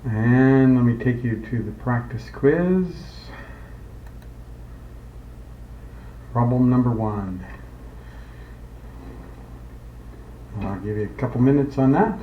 And let me take you to the practice quiz. Problem number 1. I'll give you a couple minutes on that.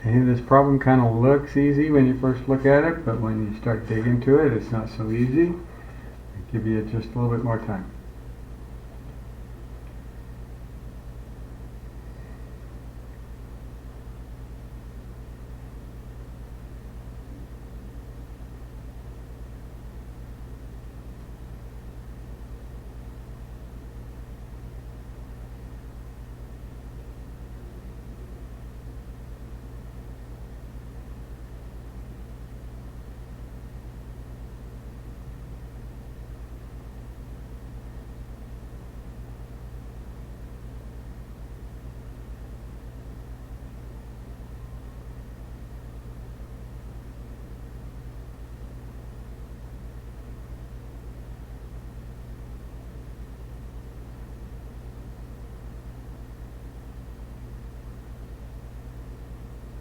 Okay, this problem kind of looks easy when you first look at it, but when you start digging into it, it's not so easy. I'll give you just a little bit more time.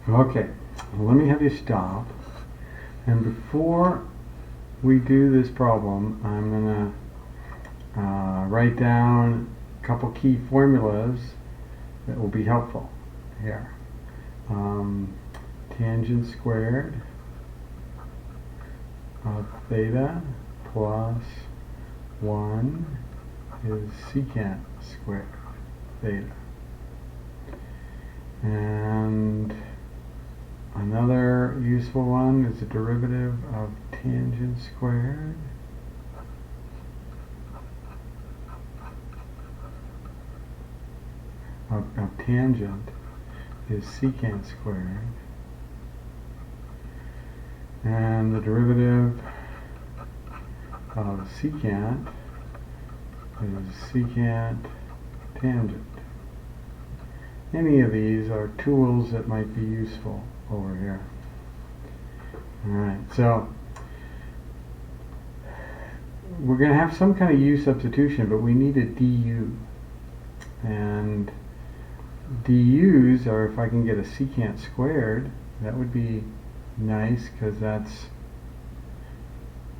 Okay, well, let me have you stop. And before we do this problem, I'm going to write down a couple key formulas that will be helpful here. Tangent squared of theta plus 1 is secant squared theta. And another useful one is the derivative of tangent squared of tangent is secant squared, and the derivative of secant is secant tangent. Any of these are tools that might be useful over here. Alright, so we're going to have some kind of u substitution, but we need a du. And du's are, if I can get a secant squared, that would be nice, because that's,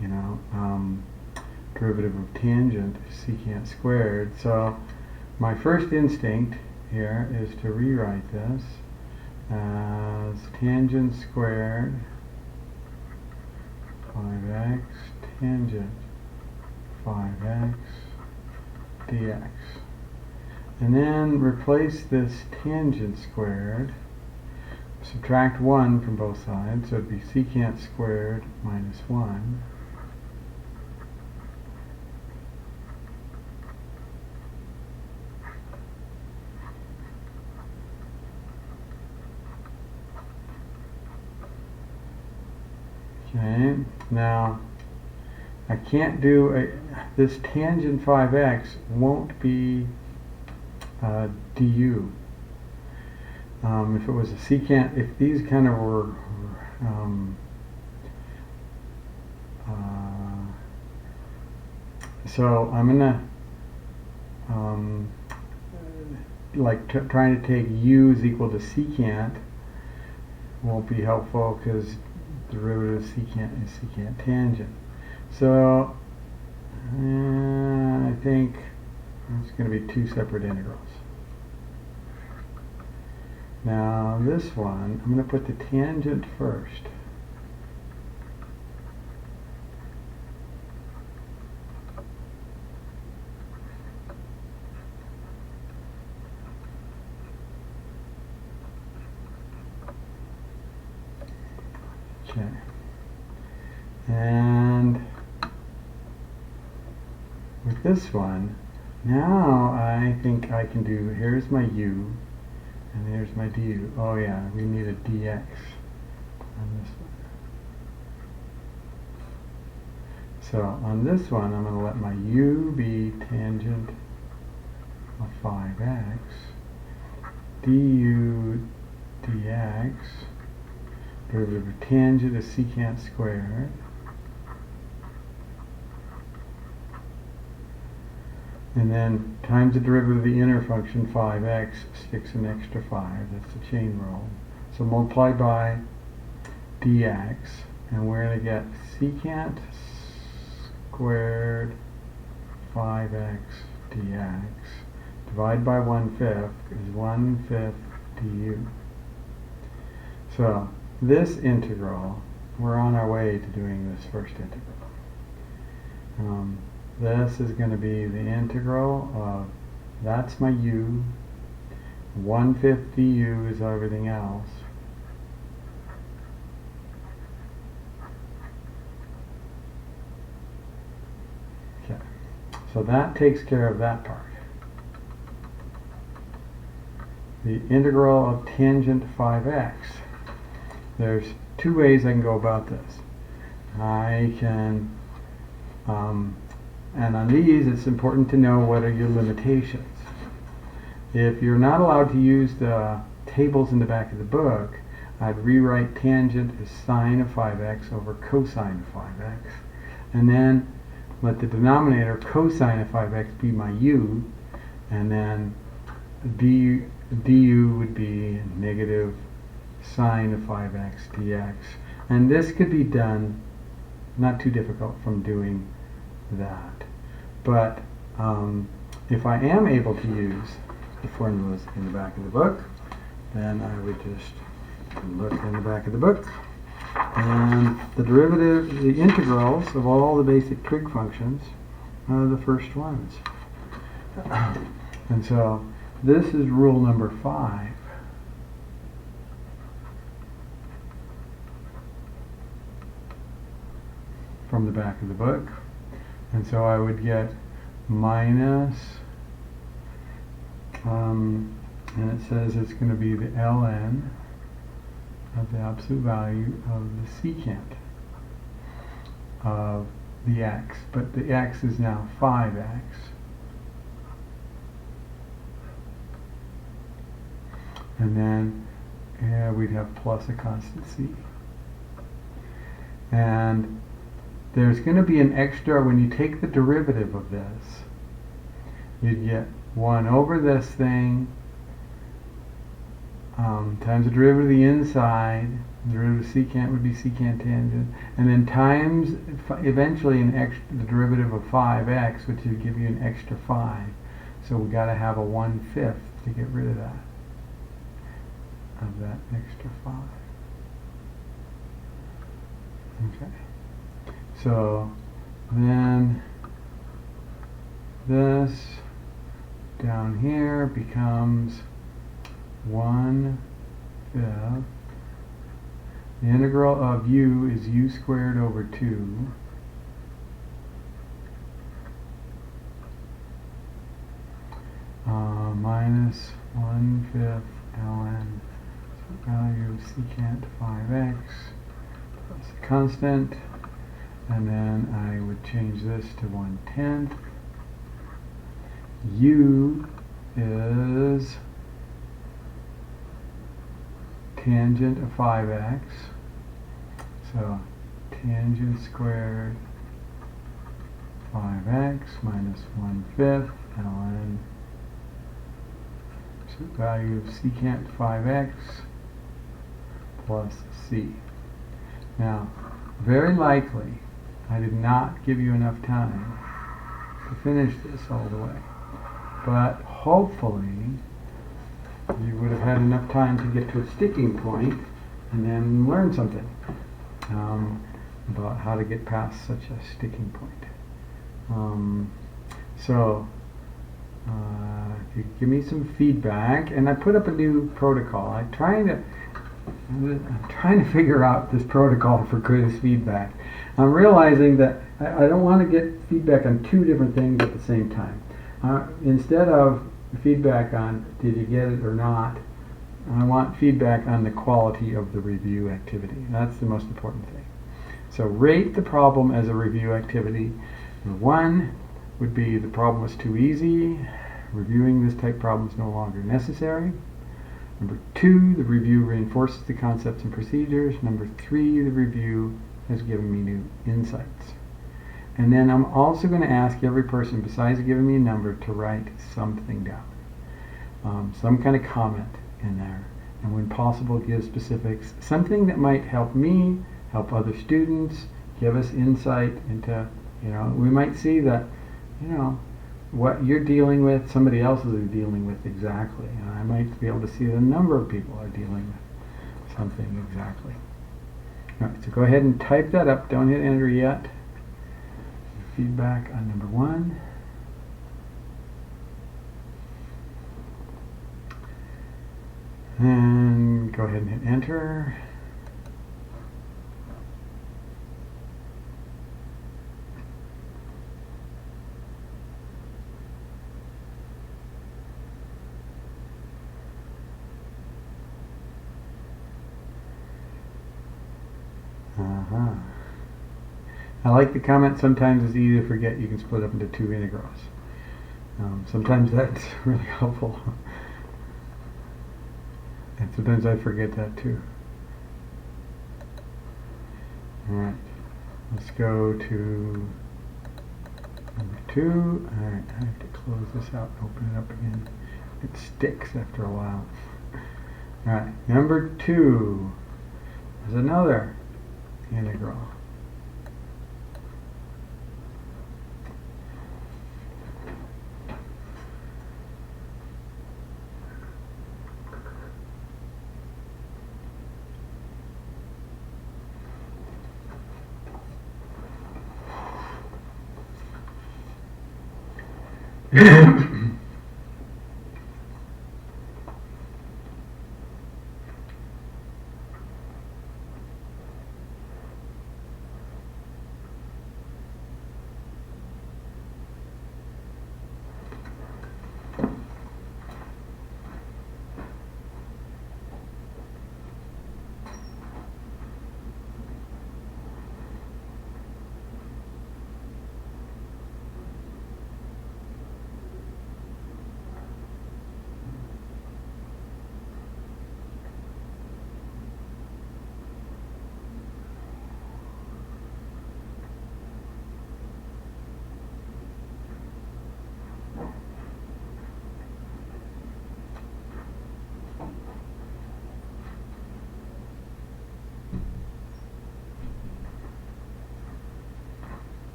you know, derivative of tangent is secant squared. So my first instinct here is to rewrite this as tangent squared 5x tangent 5x dx. And then replace this tangent squared, subtract 1 from both sides, so it would be secant squared minus 1. Okay, now I can't do this tangent 5x won't be du. If it was a secant, if these kind of were so I'm gonna like trying to take u is equal to secant won't be helpful because derivative of secant is secant tangent. So I think it's going to be two separate integrals. Now this one, I'm going to put the tangent first. Okay. And with this one, now I think I can do, here's my u, and here's my du. Oh yeah, we need a dx on this one. So on this one, I'm going to let my u be tangent of 5x, du dx, derivative of tangent is secant squared, and then times the derivative of the inner function 5x sticks an extra 5, that's the chain rule. So multiply by dx, and we're going to get secant squared 5x dx. Divide by 1/5 is 1/5 du. So this integral, we're on our way to doing this first integral. This is going to be the integral of, that's my u, 1/5 du is everything else. Okay, so that takes care of that part. The integral of tangent 5x. There's two ways I can go about this. I can, and on these it's important to know what are your limitations. If you're not allowed to use the tables in the back of the book, I'd rewrite tangent as sine of 5x over cosine of 5x, and then let the denominator cosine of 5x be my u, and then du would be negative sine of 5x dx. And this could be done, not too difficult from doing that. But if I am able to use the formulas in the back of the book, then I would just look in the back of the book. And the derivative, the integrals of all the basic trig functions are the first ones. And so this is rule number 5. From the back of the book. And so I would get minus, and it says it's going to be the ln of the absolute value of the secant of the x, but the x is now 5x. And then we'd have plus a constant c. And there's going to be an extra, when you take the derivative of this, you'd get 1 over this thing times the derivative of the inside, the derivative of secant would be secant tangent, and then times eventually the derivative of 5x, which would give you an extra 5. So we got to have a 1/5 to get rid of that extra 5. Okay. So then this down here becomes 1/5. The integral of u is u squared over 2. Minus 1/5 ln value of secant 5x plus a constant, and then I would change this to 1/10. U is tangent of 5x, so tangent squared 5x minus 1/5 ln, so value of secant 5x plus c. Now, very likely, I did not give you enough time to finish this all the way, but hopefully you would have had enough time to get to a sticking point and then learn something about how to get past such a sticking point. If you give me some feedback, and I put up a new protocol. I'm trying to figure out this protocol for quiz feedback. I'm realizing that I don't want to get feedback on two different things at the same time. Instead of feedback on did you get it or not, I want feedback on the quality of the review activity. That's the most important thing. So rate the problem as a review activity. Number 1 would be the problem was too easy. Reviewing this type problem is no longer necessary. Number 2, the review reinforces the concepts and procedures. Number 3, the review has given me new insights. And then I'm also going to ask every person, besides giving me a number, to write something down. Some kind of comment in there. And when possible, give specifics. Something that might help me, help other students, give us insight into, we might see that, what you're dealing with, somebody else is dealing with exactly. And I might be able to see the number of people are dealing with something exactly. All right, so go ahead and type that up. Don't hit enter yet. Feedback on number 1. And go ahead and hit enter. I like the comment, sometimes it's easy to forget you can split up into 2 integrals. Sometimes that's really helpful. And sometimes I forget that too. Alright, let's go to number 2. Alright, I have to close this out and open it up again. It sticks after a while. Alright, number 2 is another integral.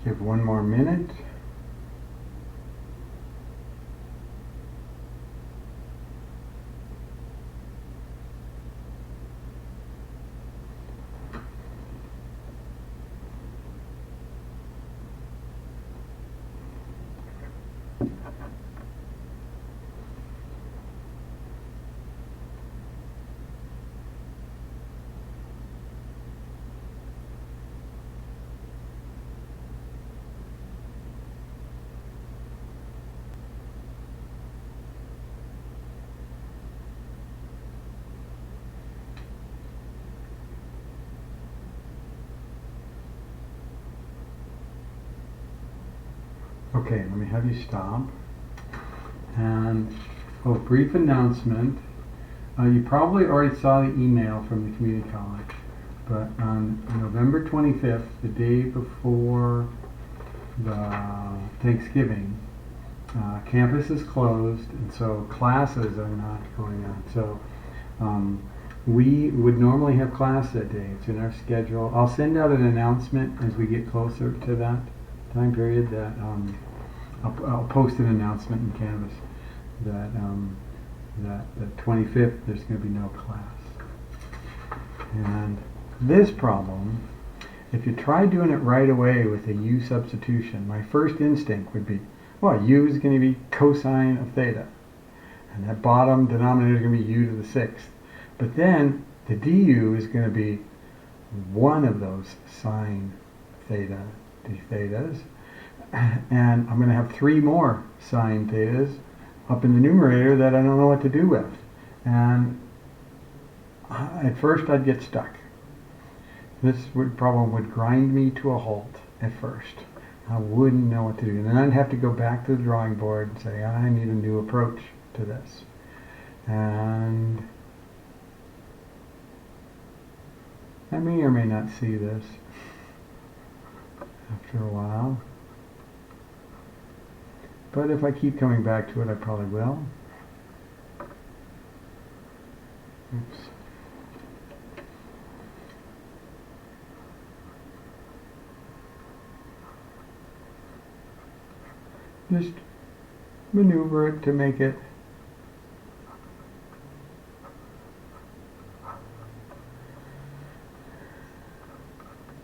Give one more minute. Okay, let me have you stop. And brief announcement. You probably already saw the email from the community college, but on November 25th, the day before the Thanksgiving, campus is closed, and so classes are not going on. So we would normally have class that day. It's in our schedule. I'll send out an announcement as we get closer to that time period. That I'll post an announcement in Canvas that that the 25th there's going to be no class. And this problem, if you try doing it right away with a u substitution, my first instinct would be, well, u is going to be cosine of theta, and that bottom denominator is going to be u to the sixth. But then the du is going to be one of those sine theta d thetas, and I'm going to have three more sine thetas up in the numerator that I don't know what to do with. And at first I'd get stuck. This problem would grind me to a halt at first. I wouldn't know what to do. And then I'd have to go back to the drawing board and say, I need a new approach to this. And I may or may not see this after a while. But if I keep coming back to it, I probably will. Oops. Just maneuver it to make it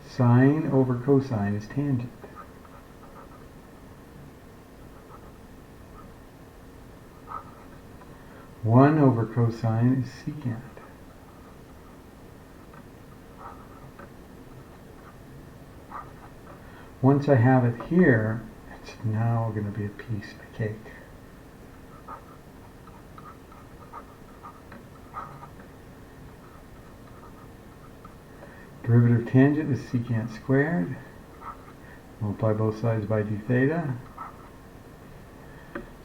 sine over cosine is tangent. One over cosine is secant. Once I have it here, it's now going to be a piece of cake. Derivative of tangent is secant squared. Multiply both sides by d theta.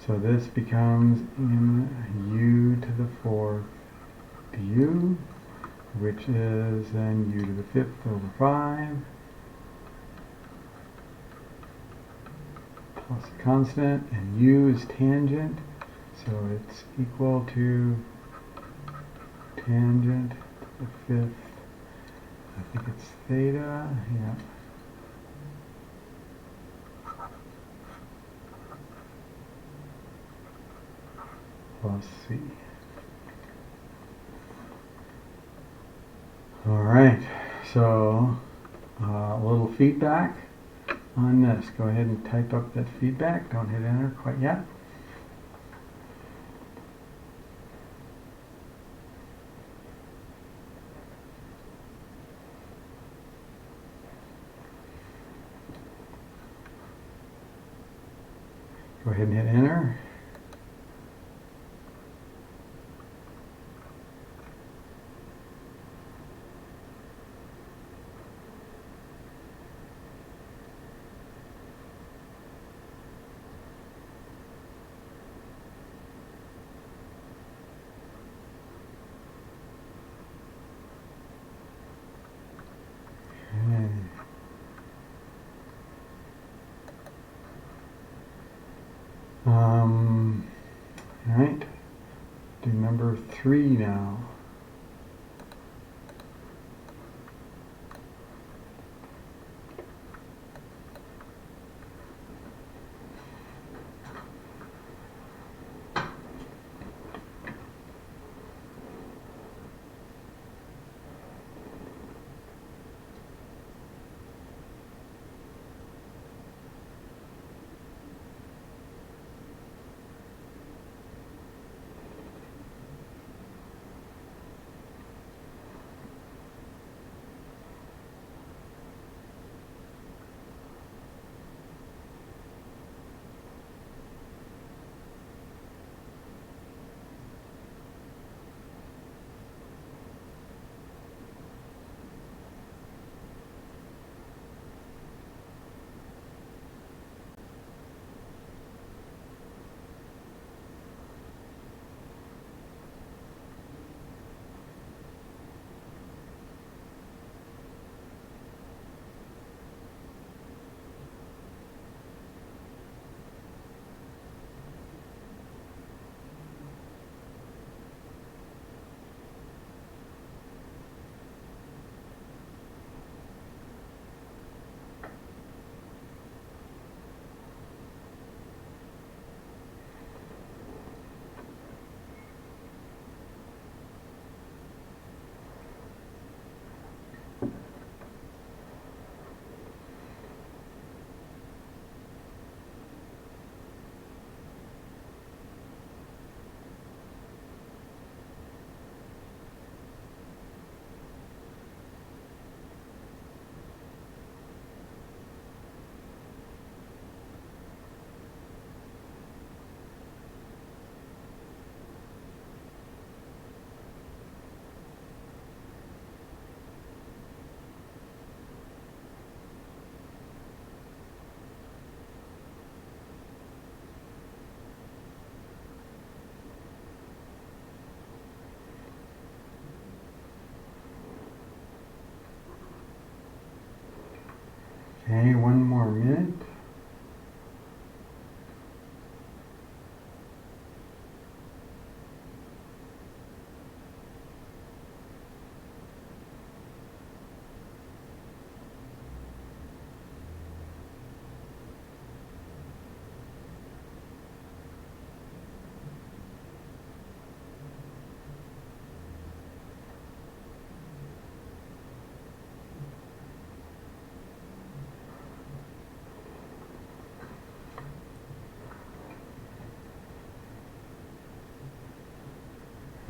So this becomes in u to the fourth du, which is then u to the fifth over 5, plus a constant, and u is tangent, so it's equal to tangent to the fifth, I think it's theta, yeah. Plus C. Alright, so a little feedback on this. Go ahead and type up that feedback. Don't hit enter quite yet. Go ahead and hit enter. Right, do number 3 now.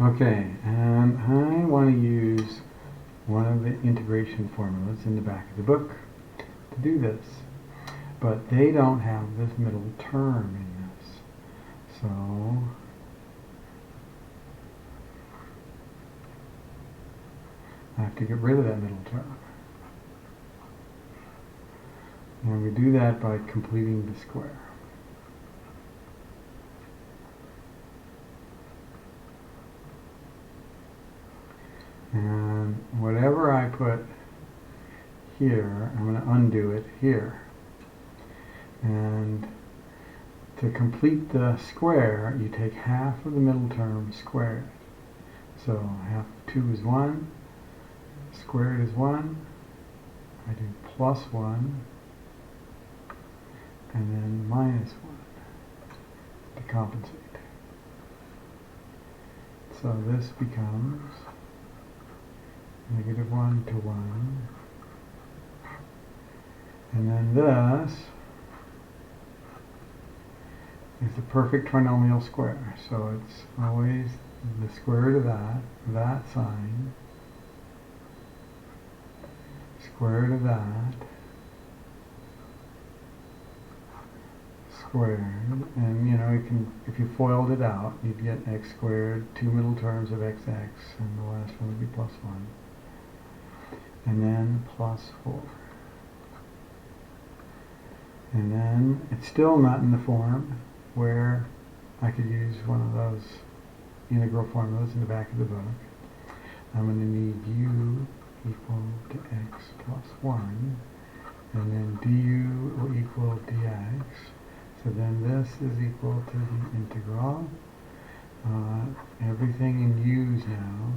Okay, and I want to use one of the integration formulas in the back of the book to do this. But they don't have this middle term in this. So I have to get rid of that middle term. And we do that by completing the square. And whatever I put here, I'm going to undo it here. And to complete the square, you take half of the middle term squared. So half of 2 is 1, squared is 1, I do plus 1, and then minus 1 to compensate. So this becomes negative 1 to 1, and then this is the perfect trinomial square. So it's always the square root of that sign, square root of that, squared, and you know, you can, if you FOILed it out, you'd get x squared, 2 middle terms of xx, and the last one would be plus 1, and then plus 4. And then it's still not in the form where I could use one of those integral formulas in the back of the book. I'm going to need u equal to x plus 1, and then du will equal dx. So then this is equal to the integral. Everything in u's now.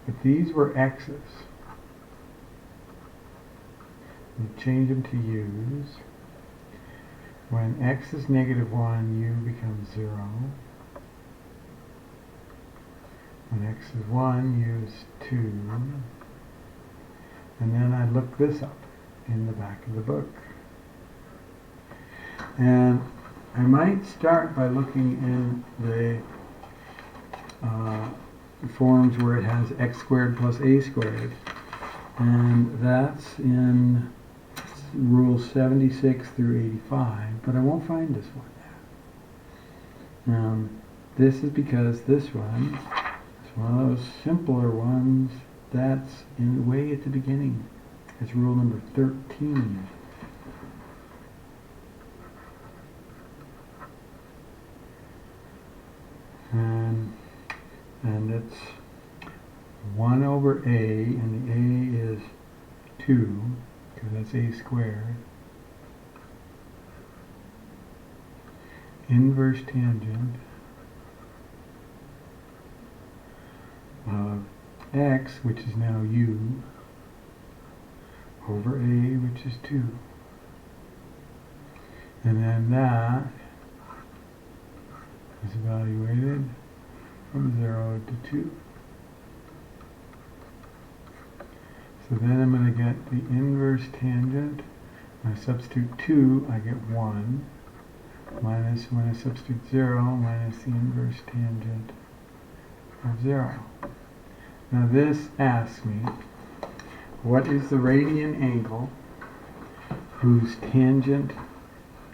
But these were x's. You change them to u's. When x is negative 1, u becomes 0. When x is 1, u is 2. And then I look this up in the back of the book. And I might start by looking in the forms where it has x squared plus a squared. And that's in rules 76 through 85, but I won't find this one there. This is because this one is one of those simpler ones that's in way at the beginning. It's rule number 13. And it's 1 over a, and the a is 2, because that's a squared. Inverse tangent of x, which is now u, over a, which is 2. And then that is evaluated from 0 to 2. So then I'm going to get the inverse tangent. When I substitute 2, I get 1. Minus, when I substitute 0, minus the inverse tangent of 0. Now this asks me, what is the radian angle whose tangent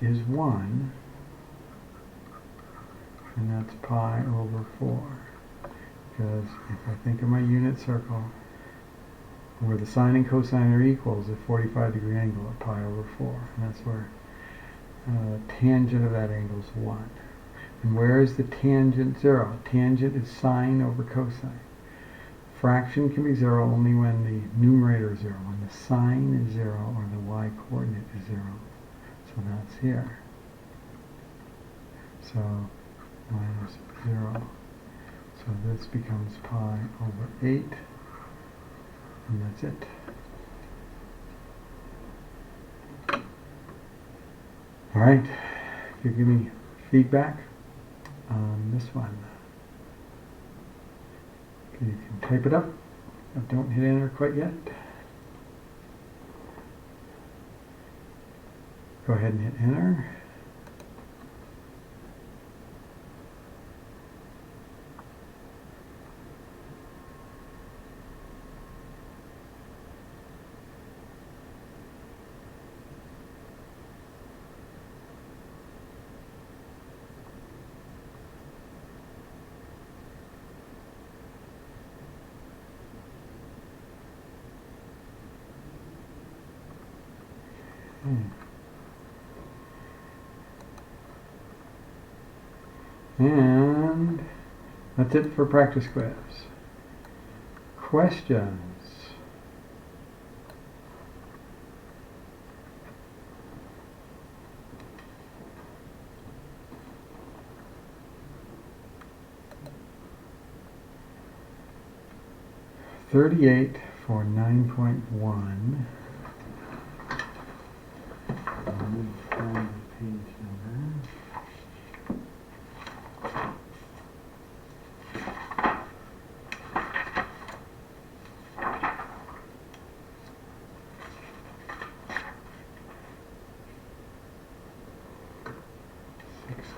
is 1? And that's pi over 4. Because if I think of my unit circle, where the sine and cosine are equal is a 45-degree angle at pi over 4. And that's where tangent of that angle is 1. And where is the tangent 0? Tangent is sine over cosine. Fraction can be 0 only when the numerator is 0. When the sine is 0 or the y-coordinate is 0. So that's here. So minus 0. So this becomes pi over 8. And that's it. Alright, you give me feedback on this one. Okay, you can type it up. Don't hit enter quite yet. Go ahead and hit enter. Okay. And that's it for practice quiz. Questions? $38 for 9.1. Find the page number.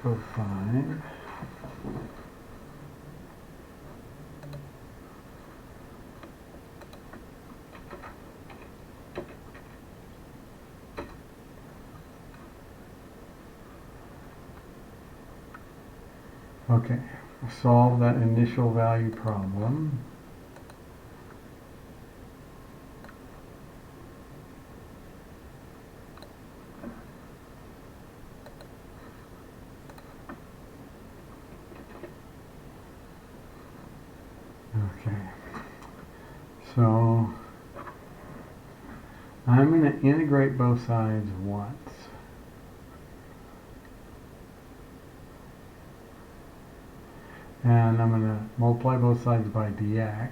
$605. Okay, solve that initial value problem. Okay, so I'm going to integrate both sides once. And I'm going to multiply both sides by dx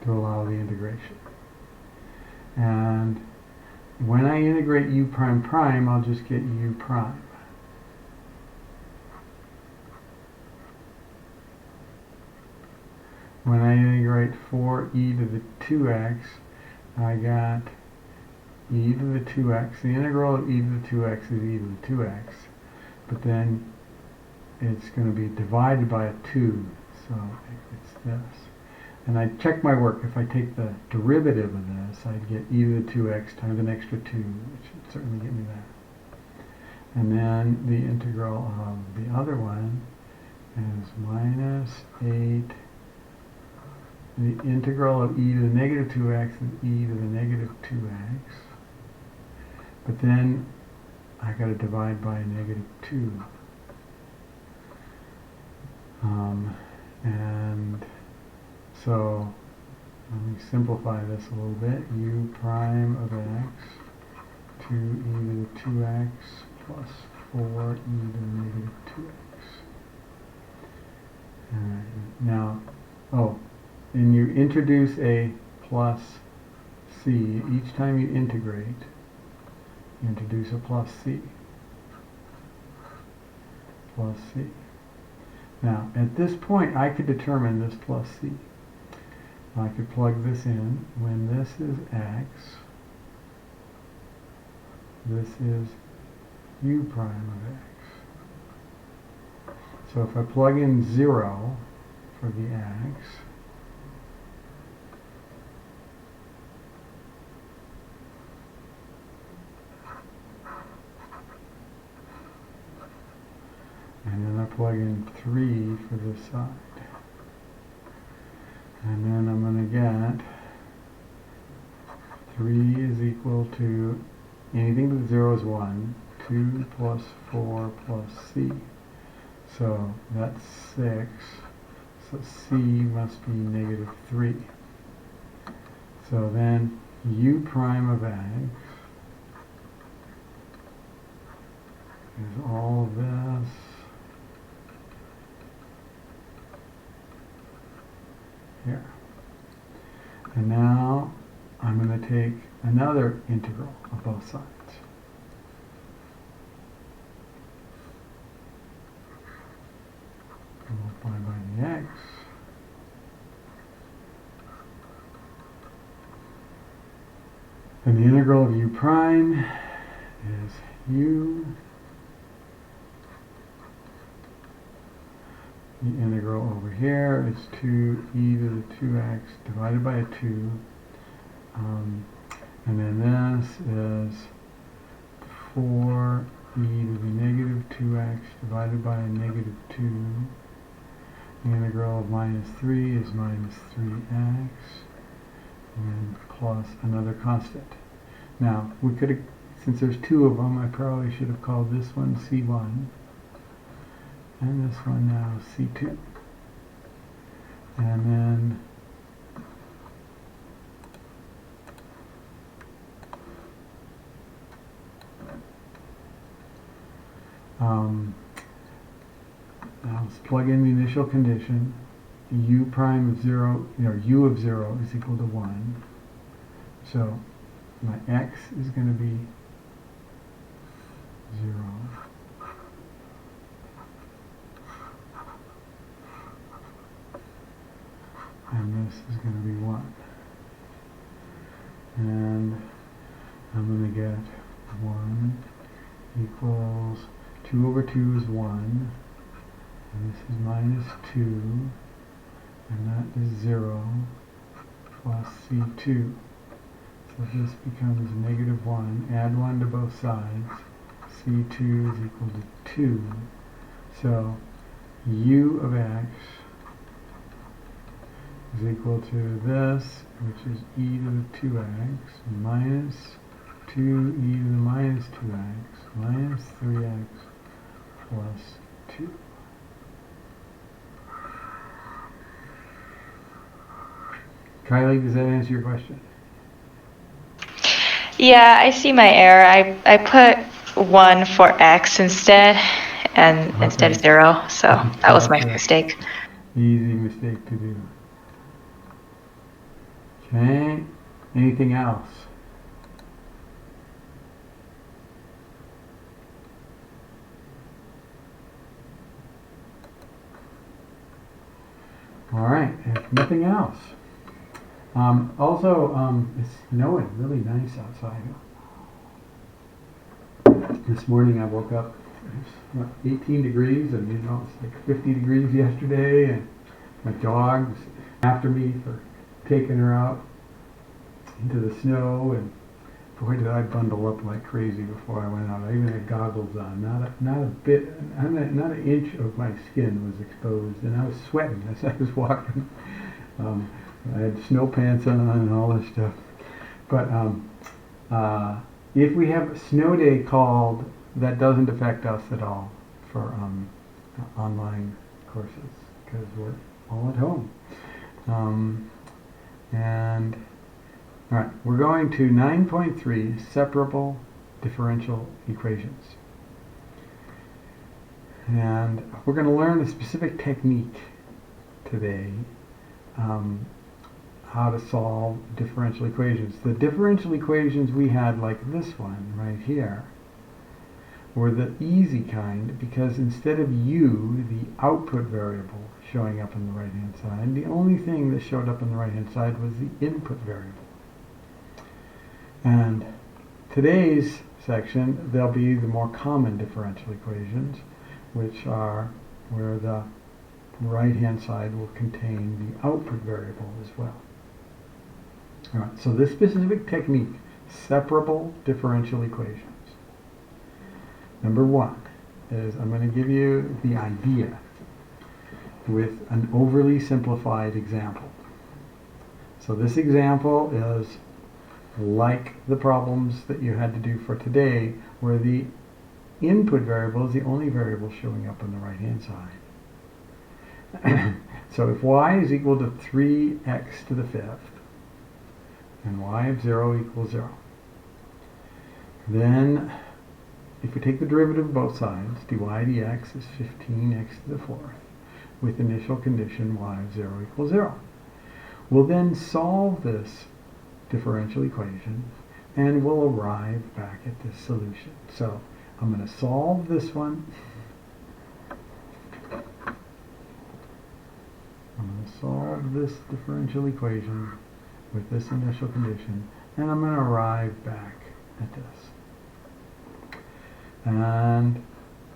to allow the integration. And when I integrate u prime prime, I'll just get u prime. When I integrate 4e to the 2x, I got e to the 2x. The integral of e to the 2x is e to the 2x. But then it's going to be divided by a 2, so it's this. And I check my work. If I take the derivative of this, I'd get e to the 2x times an extra 2, which would certainly get me that. And then the integral of the other one is minus 8. The integral of e to the negative 2x is e to the negative 2x. But then I got to divide by a negative 2. And so let me simplify this a little bit. U prime of x 2e to the 2x plus 4e to the negative 2x. Now, and you introduce a plus c. Each time you integrate, you introduce a plus c. Plus c. Now, at this point, I could determine this plus c. I could plug this in. When this is x, this is u prime of x. So if I plug in 0 for the x, and then I plug in 3 for this side. And then I'm going to get 3 is equal to, anything but 0 is 1, 2 plus 4 plus c. So that's 6. So c must be negative 3. So then u prime of x is all of this here. And now I'm going to take another integral of both sides. Multiply by the x. And the integral of u prime is u. The integral over here is 2e to the 2x divided by a 2. And then this is 4e to the negative 2x divided by a negative 2. The integral of minus 3 is minus 3x. and plus another constant. Now, we could have, since there's two of them, I probably should have called this one C1 and this one now C2. And then now let's plug in the initial condition. U prime of 0, U of 0 is equal to 1. So my x is going to be 0. And this is going to be 1. And I'm going to get 1 equals 2 over 2 is 1. And this is minus 2. And that is 0 plus C2. So this becomes negative 1. Add 1 to both sides. C2 is equal to 2. So U of x is equal to this, which is e to the 2x, minus 2e to the minus 2x, minus 3x plus 2. Kylie, does that answer your question? Yeah, I see my error. I put 1 for x instead, and instead of 0, so that was my mistake. Easy mistake to do. Okay, anything else? All right, if nothing else. It's snowing really nice outside. This morning I woke up, it's 18 degrees, and it's like 50 degrees yesterday, and my dog was after me for taking her out into the snow, and boy did I bundle up like crazy before I went out. I even had goggles on. Not an inch of my skin was exposed, and I was sweating as I was walking. I had snow pants on and all this stuff. But if we have a snow day called, that doesn't affect us at all for online courses, because we're all at home. And all right, we're going to 9.3, separable differential equations. And we're going to learn a specific technique today, how to solve differential equations. The differential equations we had, like this one right here, were the easy kind, because instead of u, the output variable, showing up on the right hand side, the only thing that showed up on the right hand side was the input variable. And today's section, there'll be the more common differential equations, which are where the right hand side will contain the output variable as well. All right, so this specific technique, separable differential equations. Number one is I'm going to give you the idea with an overly simplified example. So this example is like the problems that you had to do for today, where the input variable is the only variable showing up on the right hand side. So if y is equal to 3x to the fifth, and y of 0 equals 0, then if we take the derivative of both sides, dy dx is 15x to the fourth, with initial condition y of 0 equals 0. We'll then solve this differential equation, and we'll arrive back at this solution. So I'm going to solve this one. I'm going to solve this differential equation with this initial condition, and I'm going to arrive back at this.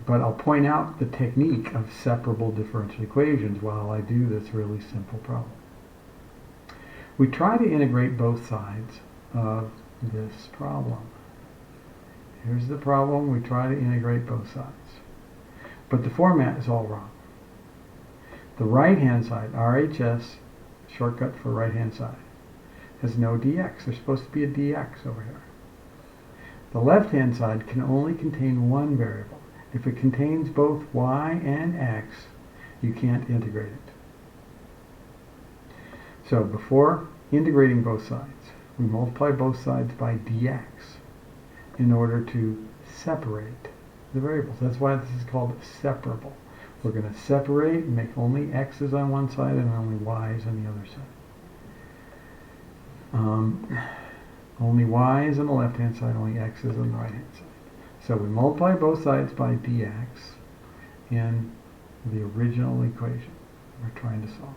But I'll point out the technique of separable differential equations while I do this really simple problem. We try to integrate both sides of this problem. Here's the problem. We try to integrate both sides. But the format is all wrong. The right-hand side, RHS, shortcut for right-hand side. has no dx. There's supposed to be a dx over here. The left-hand side can only contain one variable. If it contains both y and x, you can't integrate it. So before integrating both sides, we multiply both sides by dx in order to separate the variables. That's why this is called separable. We're going to separate and make only x's on one side and only y's on the other side. Only y's on the left-hand side, only x's on the right-hand side. So we multiply both sides by dx in the original equation we're trying to solve.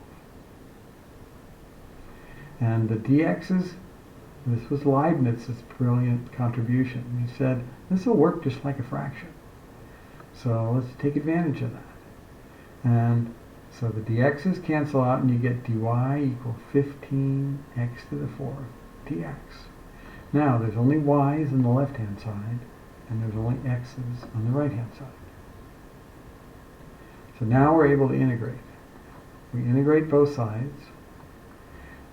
And the dx's, this was Leibniz's brilliant contribution. He said, this will work just like a fraction. So let's take advantage of that. And so the dx's cancel out and you get dy equals 15x to the fourth dx. Now there's only y's on the left-hand side and there's only x's on the right-hand side. So now we're able to integrate. We integrate both sides.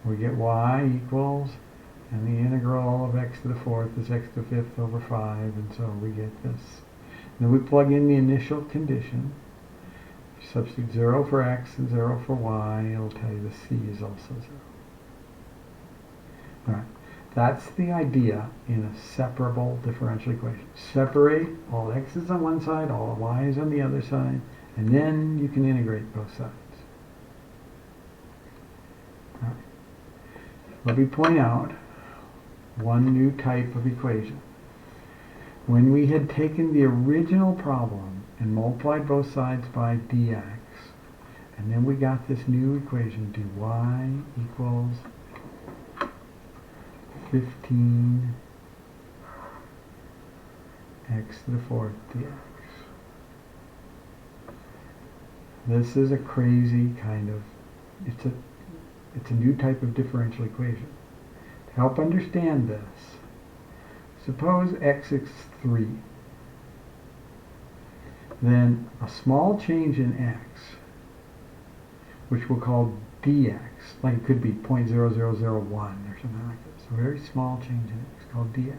We get y equals, and the integral of x to the fourth is x to the fifth over 5, and so we get this. Then we plug in the initial condition. Substitute 0 for x and 0 for y. It'll tell you the c is also 0. All right. That's the idea in a separable differential equation. Separate all x's on one side, all y's on the other side, and then you can integrate both sides. All right. Let me point out one new type of equation. When we had taken the original problem and multiplied both sides by dx, and then we got this new equation, dy equals 15 x to the fourth dx. This is a crazy kind of, it's a new type of differential equation. To help understand this, suppose x is 3. Then a small change in x, which we'll call dx, like it could be 0.0001 or something like this, a very small change in x called dx,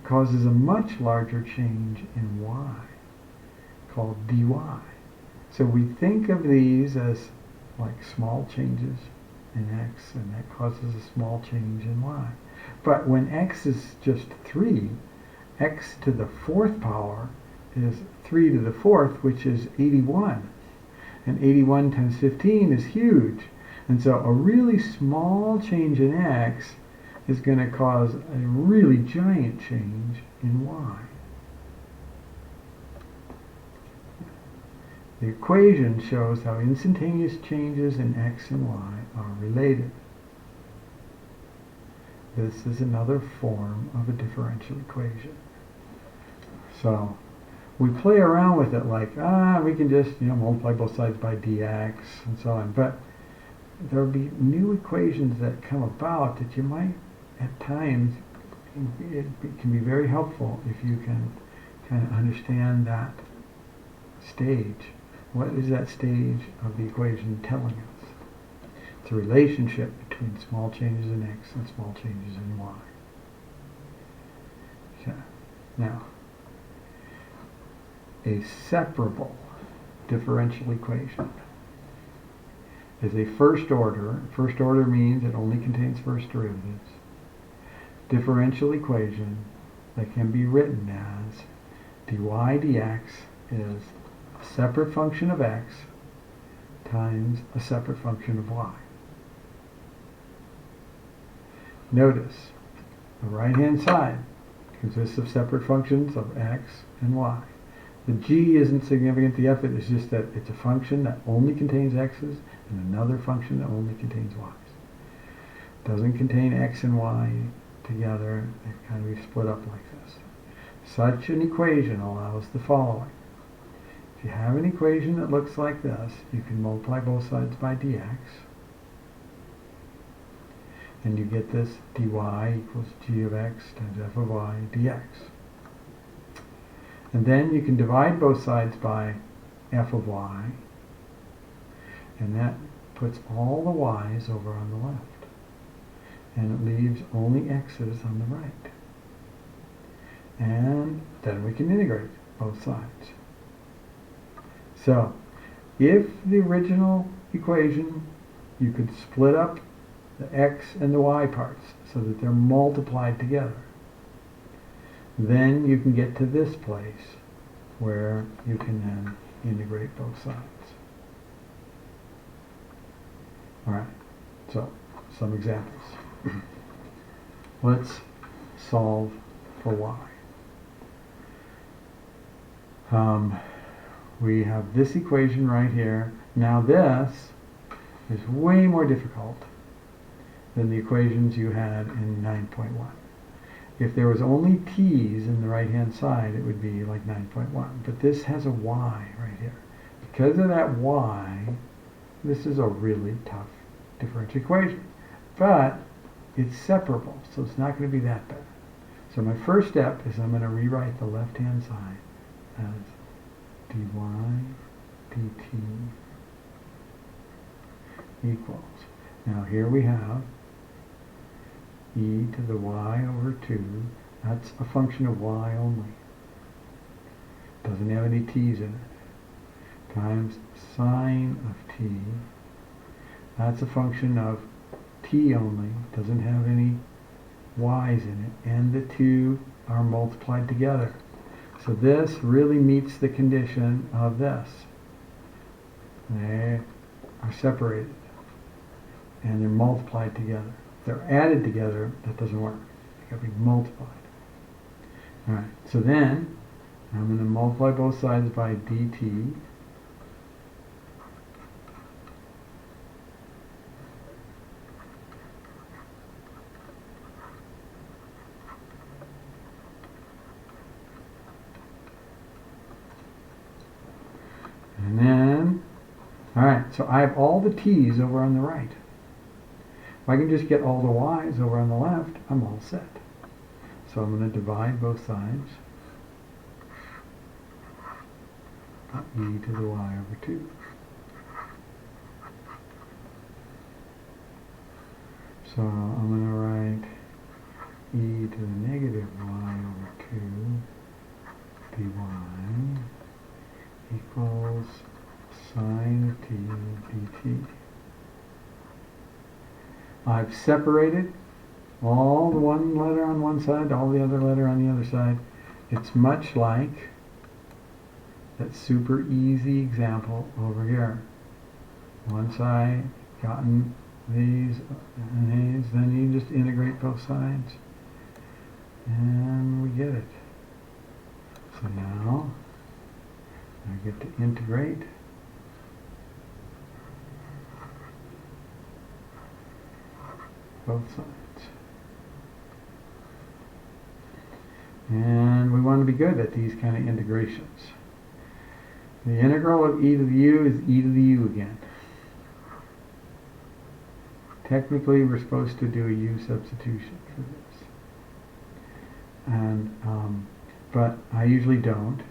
causes a much larger change in y called dy. So we think of these as like small changes in x, and that causes a small change in y. But when x is just 3, x to the fourth power is 3 to the fourth, which is 81. And 81 times 15 is huge. And so a really small change in x is going to cause a really giant change in y. The equation shows how instantaneous changes in x and y are related. This is another form of a differential equation. So we play around with it like, we can just multiply both sides by dx and so on. But there will be new equations that come about that you might, at times, it can be very helpful if you can kind of understand that stage. What is that stage of the equation telling us? It's a relationship between small changes in x and small changes in y. Okay. Now, a separable differential equation is a first order. First order means it only contains first derivatives. Differential equation that can be written as dy dx is a separate function of x times a separate function of y. Notice the right hand side consists of separate functions of x and y. The g isn't significant, the f is just that it's a function that only contains x's and another function that only contains y's. Doesn't contain x and y together, they kind of be split up like this. Such an equation allows the following. If you have an equation that looks like this, you can multiply both sides by dx, and you get this dy equals g of x times f of y dx. And then you can divide both sides by f of y, and that puts all the y's over on the left. and it leaves only x's on the right. And then we can integrate both sides. So, if the original equation, you could split up the x and the y parts so that they're multiplied together, then you can get to this place where you can then integrate both sides. Alright, so some examples. Let's solve for y. We have this equation right here. Now this is way more difficult than the equations you had in 9.1. If there was only t's in the right hand side, it would be like 9.1. But this has a y right here. Because of that y, this is a really tough differential equation. But it's separable, so it's not going to be that bad. So my first step is I'm going to rewrite the left hand side as dy dt equals. Now here we have e to the y over 2. That's a function of y only. Doesn't have any t's in it. Times sine of t. That's a function of t only. Doesn't have any y's in it. And the two are multiplied together. So this really meets the condition of this. They are separated and they're multiplied together. If they're added together, that doesn't work. They got to be multiplied. Alright, so then I'm going to multiply both sides by dt. And then, alright, so I have all the t's over on the right. If I can just get all the y's over on the left, I'm all set. So I'm going to divide both sides. E to the y over 2. So I'm going to write e to the negative y over 2 dy equals sine of t dt. I've separated all the one letter on one side, all the other letter on the other side. It's much like that super easy example over here. Once I gotten these and these, then you just integrate both sides and we get it. So now I get to integrate both sides. And we want to be good at these kind of integrations. The integral of e to the u is e to the u again. Technically, we're supposed to do a u substitution for this. And, but I usually don't.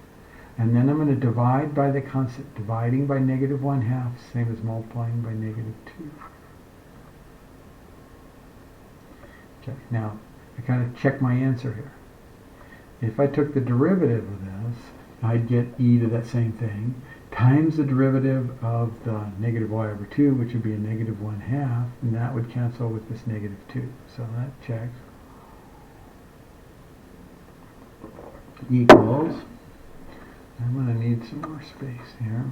And then I'm going to divide by the constant. Dividing by negative 1/2, same as multiplying by negative 2. Okay, now I kind of check my answer here. If I took the derivative of this, I'd get e to that same thing times the derivative of the negative y over 2, which would be a negative 1/2, and that would cancel with this negative 2. So that checks. Equals, I'm going to need some more space here.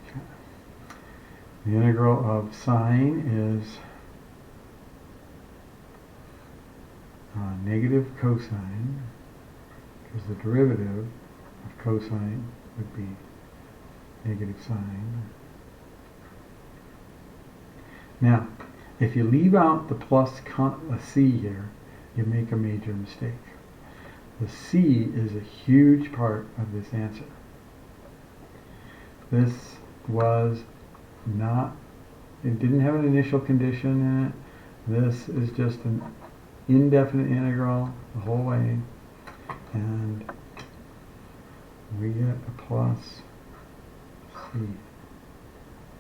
Okay. The integral of sine is negative cosine, because the derivative of cosine would be negative sine. Now, if you leave out the plus c here, you make a major mistake. The c is a huge part of this answer. This was not, it didn't have an initial condition in it. This is just an indefinite integral the whole way, and we get a plus C.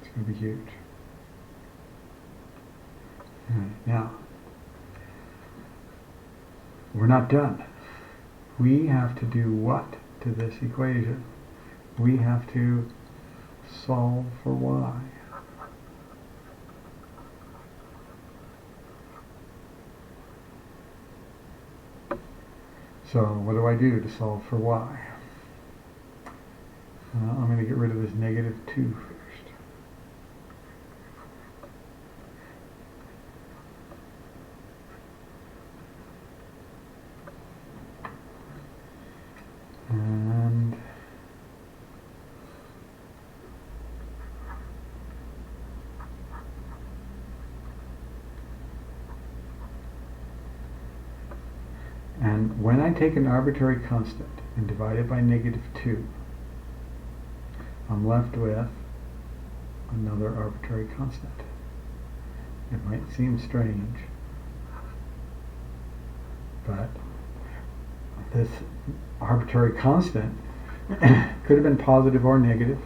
It's going to be huge. All right, now, we're not done. We have to do what to this equation? We have to solve for y. So what do I do to solve for y? Well, I'm going to get rid of this negative 2 first. And when I take an arbitrary constant and divide it by negative 2, I'm left with another arbitrary constant. It might seem strange, but this arbitrary constant could have been positive or negative,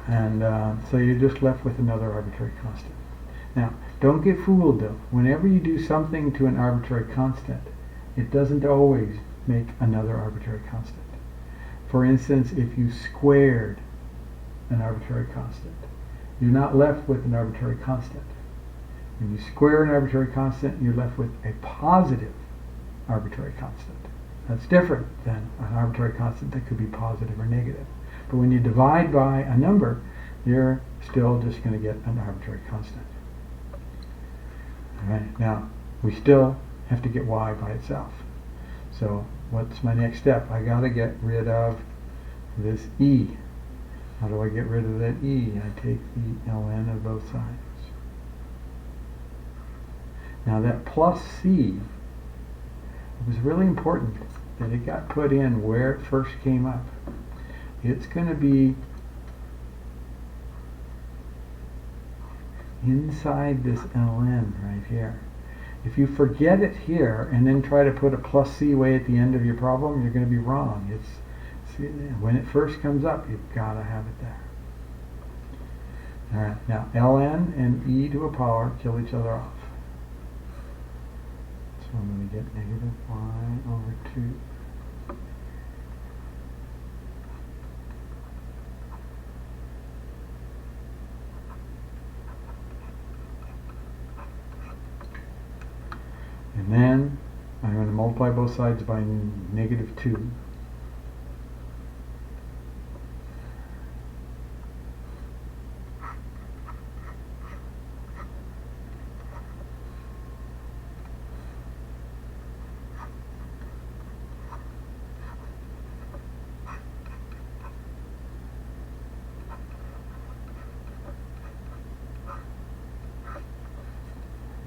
and so you're just left with another arbitrary constant. Now, don't get fooled though. Whenever you do something to an arbitrary constant, it doesn't always make another arbitrary constant. For instance, if you squared an arbitrary constant, you're not left with an arbitrary constant. When you square an arbitrary constant, you're left with a positive arbitrary constant. That's different than an arbitrary constant that could be positive or negative. But when you divide by a number, you're still just going to get an arbitrary constant. All right, now, we still have to get y by itself. So what's my next step? I got to get rid of this e. How do I get rid of that e? I take the ln of both sides. Now that plus c, it was really important that it got put in where it first came up. It's going to be inside this ln right here. If you forget it here and then try to put a plus c way at the end of your problem, you're going to be wrong. See, when it first comes up, you've got to have it there. All right, now ln and e to a power kill each other off. So I'm going to get negative y over 2. And then I'm going to multiply both sides by negative 2.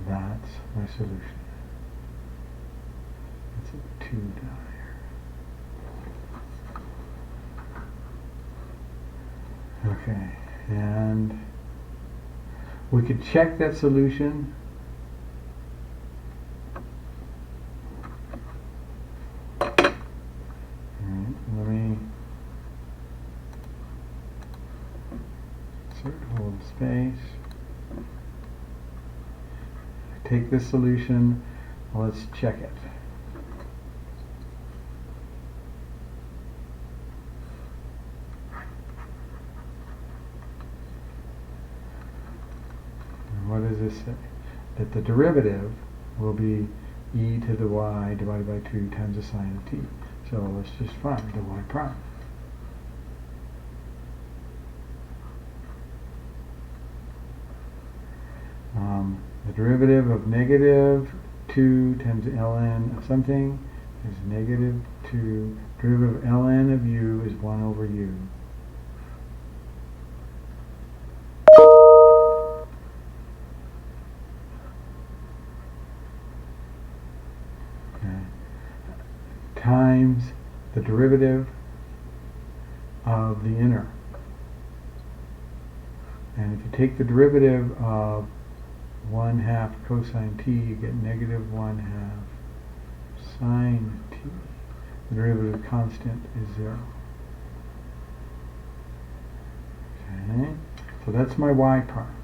That's my solution. That's a 2 down here. Okay, and we could check that solution. Alright, let me insert, hold space. Take this solution, let's check it. What does this say? That the derivative will be e to the y divided by 2 times the sine of t. So let's just find the y prime. The derivative of negative 2 times ln of something is negative 2. Derivative of ln of u is 1 over u. Times the derivative of the inner. And if you take the derivative of 1/2 cosine t, you get negative 1/2 sine t. The derivative constant is 0. Okay, so that's my y prime.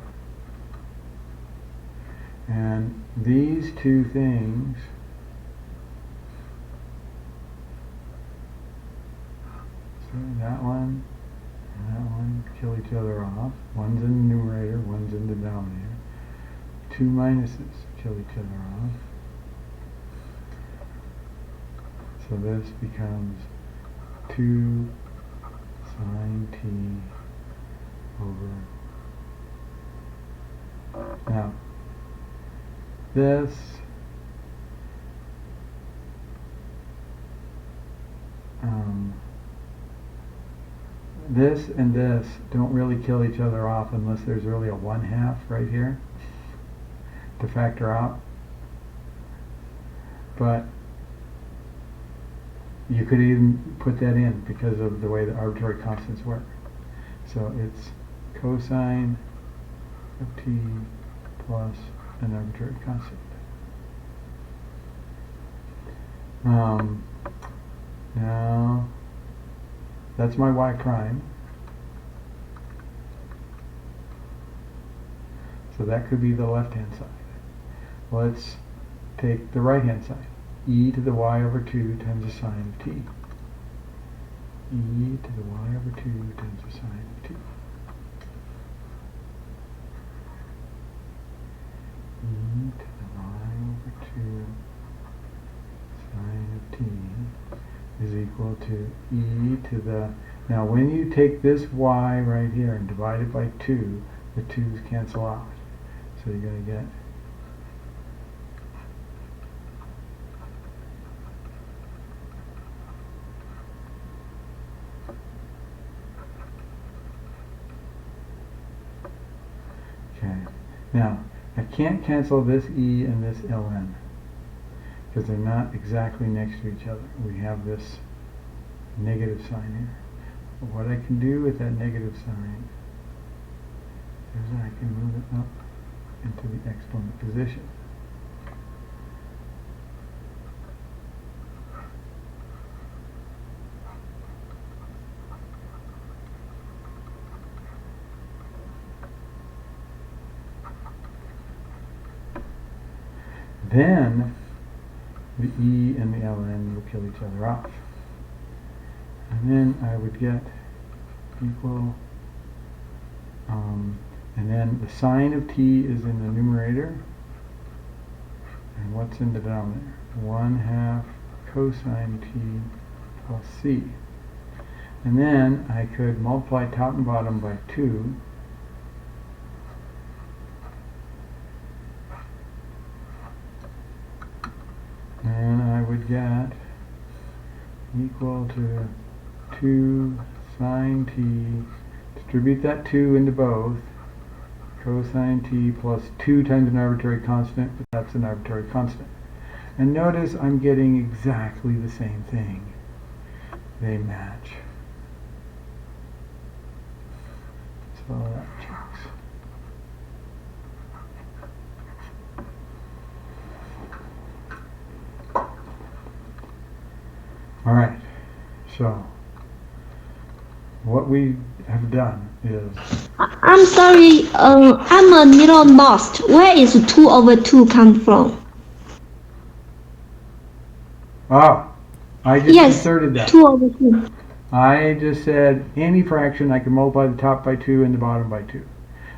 And these two things so that one and that one kill each other off. One's in the numerator, one's in the denominator. Two minuses kill each other off. So this becomes 2 sine t over. Now, this this and this don't really kill each other off unless there's really a 1/2 right here to factor out. But you could even put that in because of the way the arbitrary constants work. So it's cosine of t plus an arbitrary constant. Now that's my y prime. So that could be the left-hand side. Let's take the right-hand side. E to the y over 2 times the sine of t. E to the y over 2 times the sine of t. E to the y over 2 sine of t is equal to e to the... Now when you take this y right here and divide it by 2, the 2's cancel out. So you're going to get okay. Now I can't cancel this e and this ln because they're not exactly next to each other. We have this negative sign here. But what I can do with that negative sign is I can move it up into the exponent position. Then the e and the ln will kill each other off. And then I would get equal, and then the sine of t is in the numerator, and what's in the denominator? 1/2 cosine t plus c. And then I could multiply top and bottom by 2, and I would get equal to 2 sine t, distribute that 2 into both, cosine t plus 2 times an arbitrary constant, but that's an arbitrary constant. And notice I'm getting exactly the same thing. They match. So that checks. All right, so what we have done is... I'm sorry, I'm a little lost. Where is 2 over 2 come from? Oh, I just inserted that. 2 over 2. I just said any fraction I can multiply the top by 2 and the bottom by 2.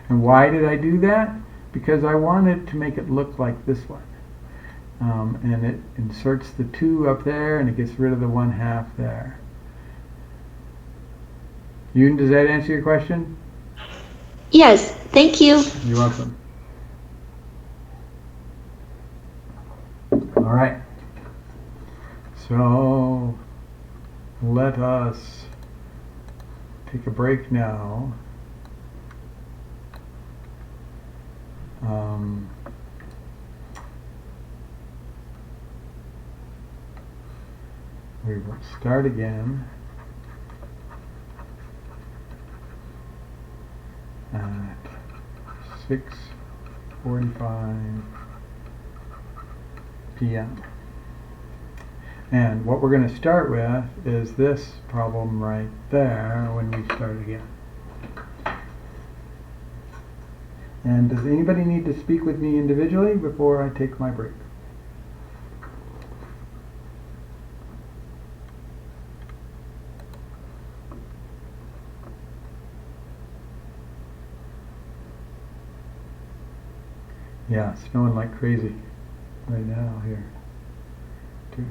And why did I do that? Because I wanted to make it look like this one. And it inserts the 2 up there and it gets rid of the 1/2 there. Yoon, does that answer your question? Yes, thank you. You're welcome. All right. So let us take a break now. We will start again at 6:45 p.m. And what we're going to start with is this problem right there when we start again. And does anybody need to speak with me individually before I take my break? Yeah, it's snowing like crazy right now here, too.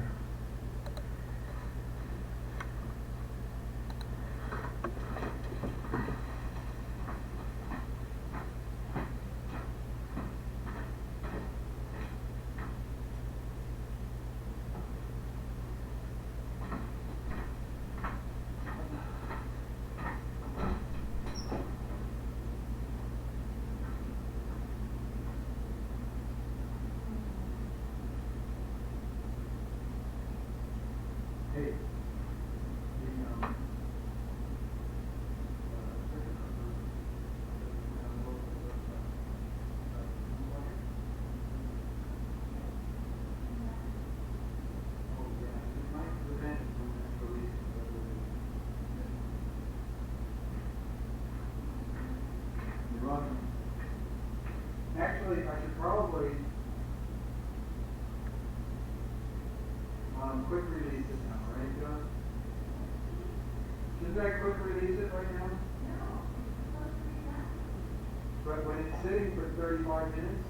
Hey. You're welcome. Actually, I should probably quick release it now, right, John? Shouldn't I quick release it right now? No. But when it's sitting for 35 minutes?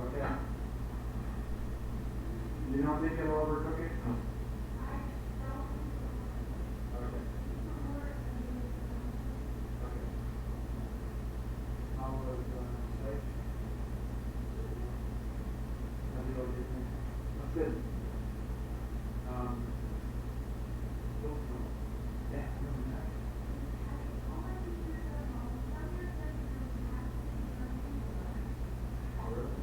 Okay. You don't think it'll overcook it? Okay. Okay. How was steak? That's good. Yeah, really nice. Oh, really?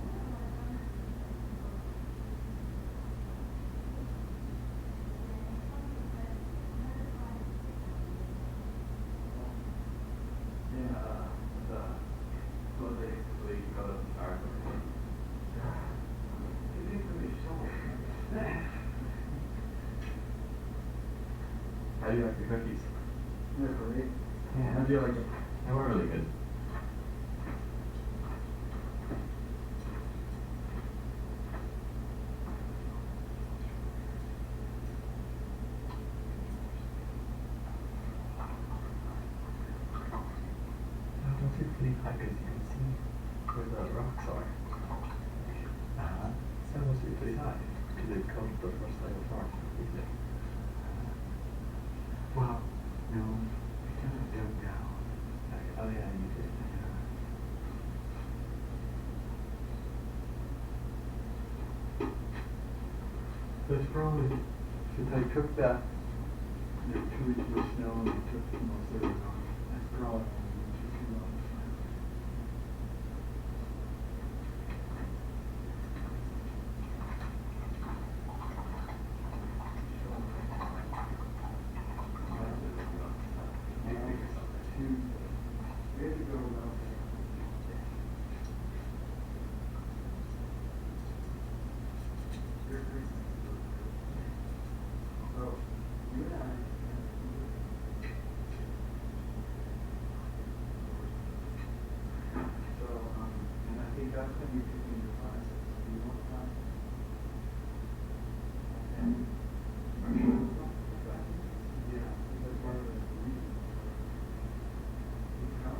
How do you like the cookies? They're great. Yeah. How do you like it? They were really good. Don't sit pretty high because you can see where the rocks are. So it must be pretty high because it comes the first layer of rock. Well, no, I kind of dug down. Like, oh yeah, you did. That's probably, since I took that, the 2 inches of snow and I took most of it off, that's probably just too long. We have to go about so, you and I. So, and I think that's when you pick in your classes. Do you want that? And, yeah, that's one of the reasons. You know?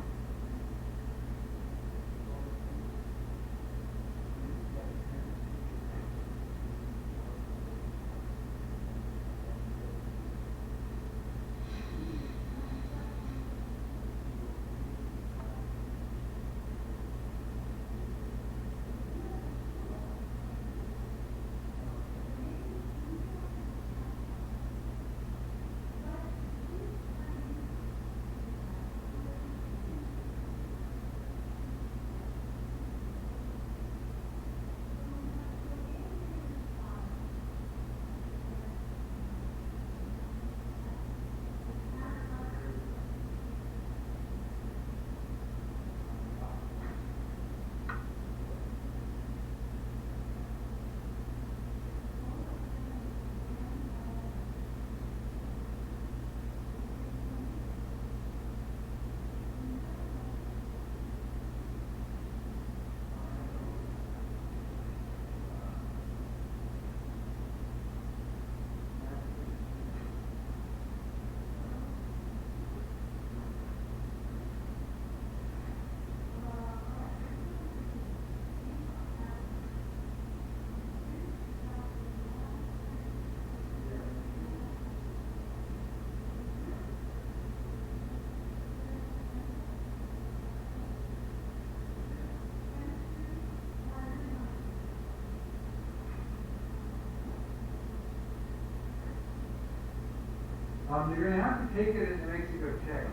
You're going to have to take it in New Mexico check.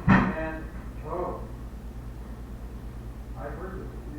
And, oh, I've heard this before.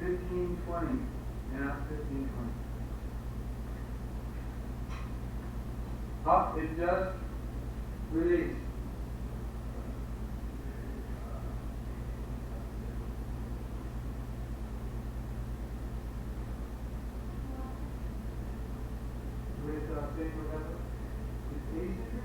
$15.20. Yeah, $15.20. Oh, it just released. With paper level. It's easy.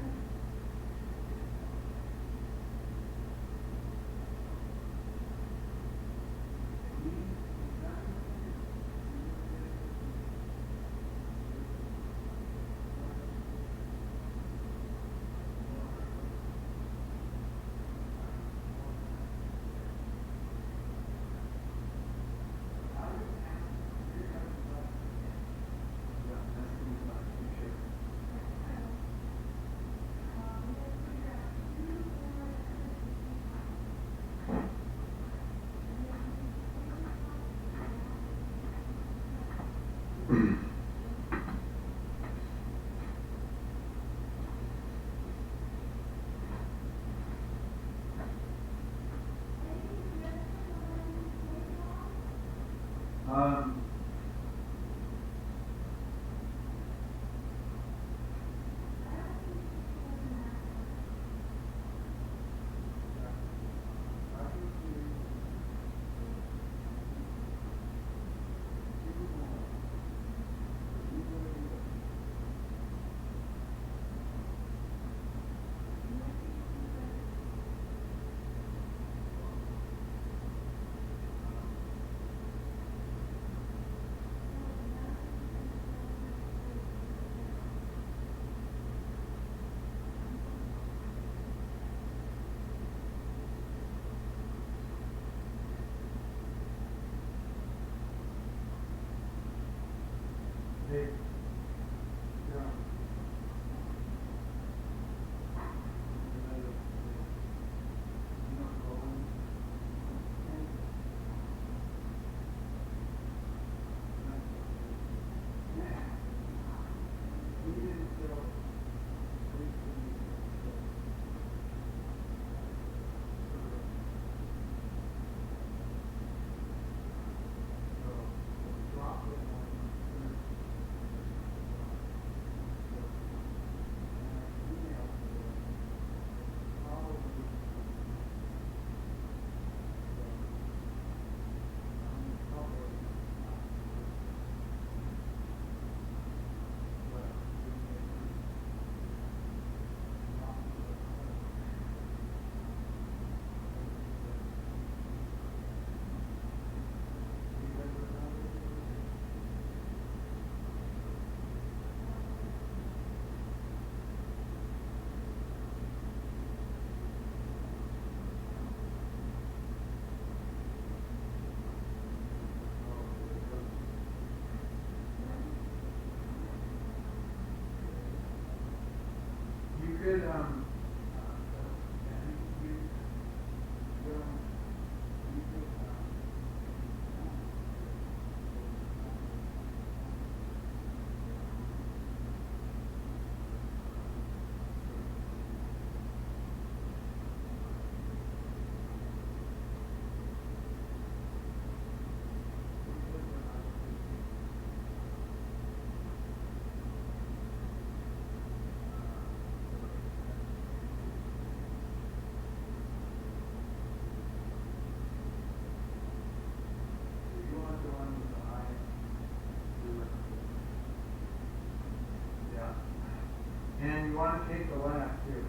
take, you could, and you want to take the left too.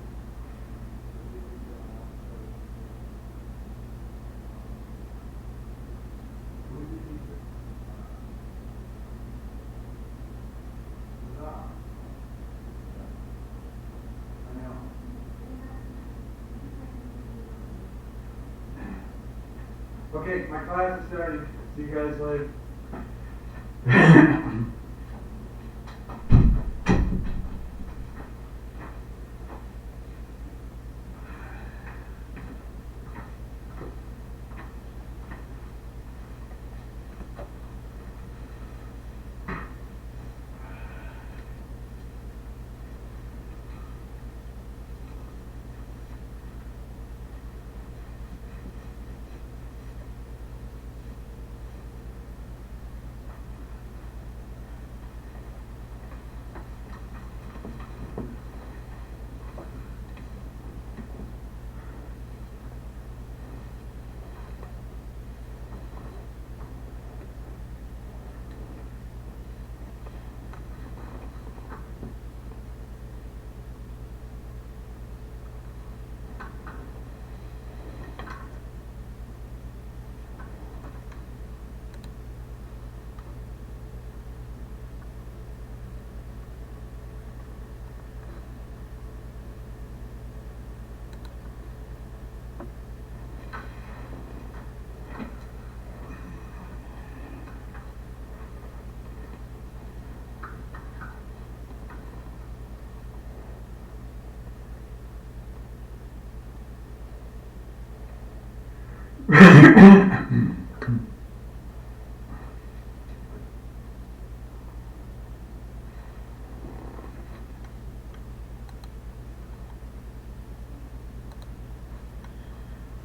I know. Okay, my class is starting. See you guys later.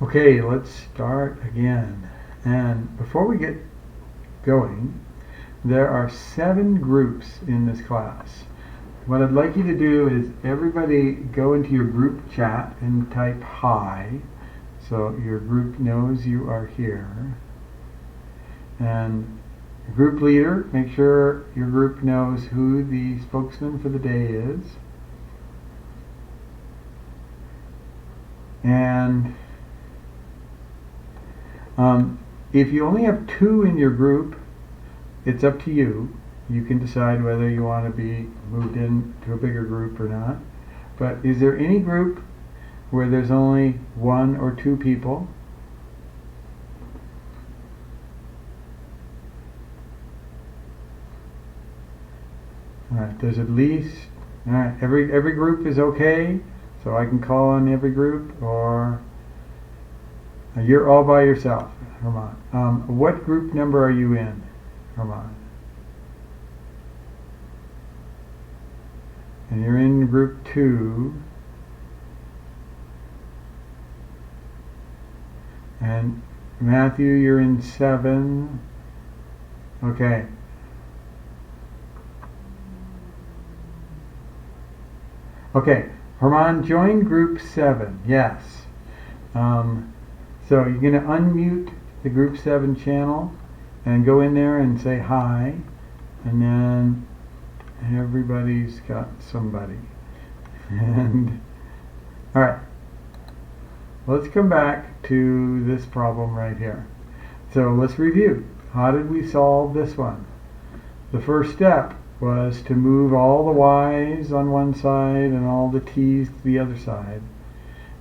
Okay, let's start again. And before we get going, there are 7 groups in this class. What I'd like you to do is everybody go into your group chat and type hi, so your group knows you are here. And group leader, make sure your group knows who the spokesman for the day is. And if you only have 2 in your group, it's up to you. You can decide whether you want to be moved into a bigger group or not. But is there any group where there's only 1 or 2 people? All right, there's at least, all right, every group is okay, so I can call on every group, or you're all by yourself, Herman. What group number are you in, Herman? And you're in group 2. And Matthew, you're in 7. Okay. Okay, Herman, join group 7. Yes. So you're going to unmute the group 7 channel and go in there and say hi, and then everybody's got somebody. And all right, let's come back to this problem right here. So let's review. How did we solve this one? The first step was to move all the y's on one side and all the t's to the other side,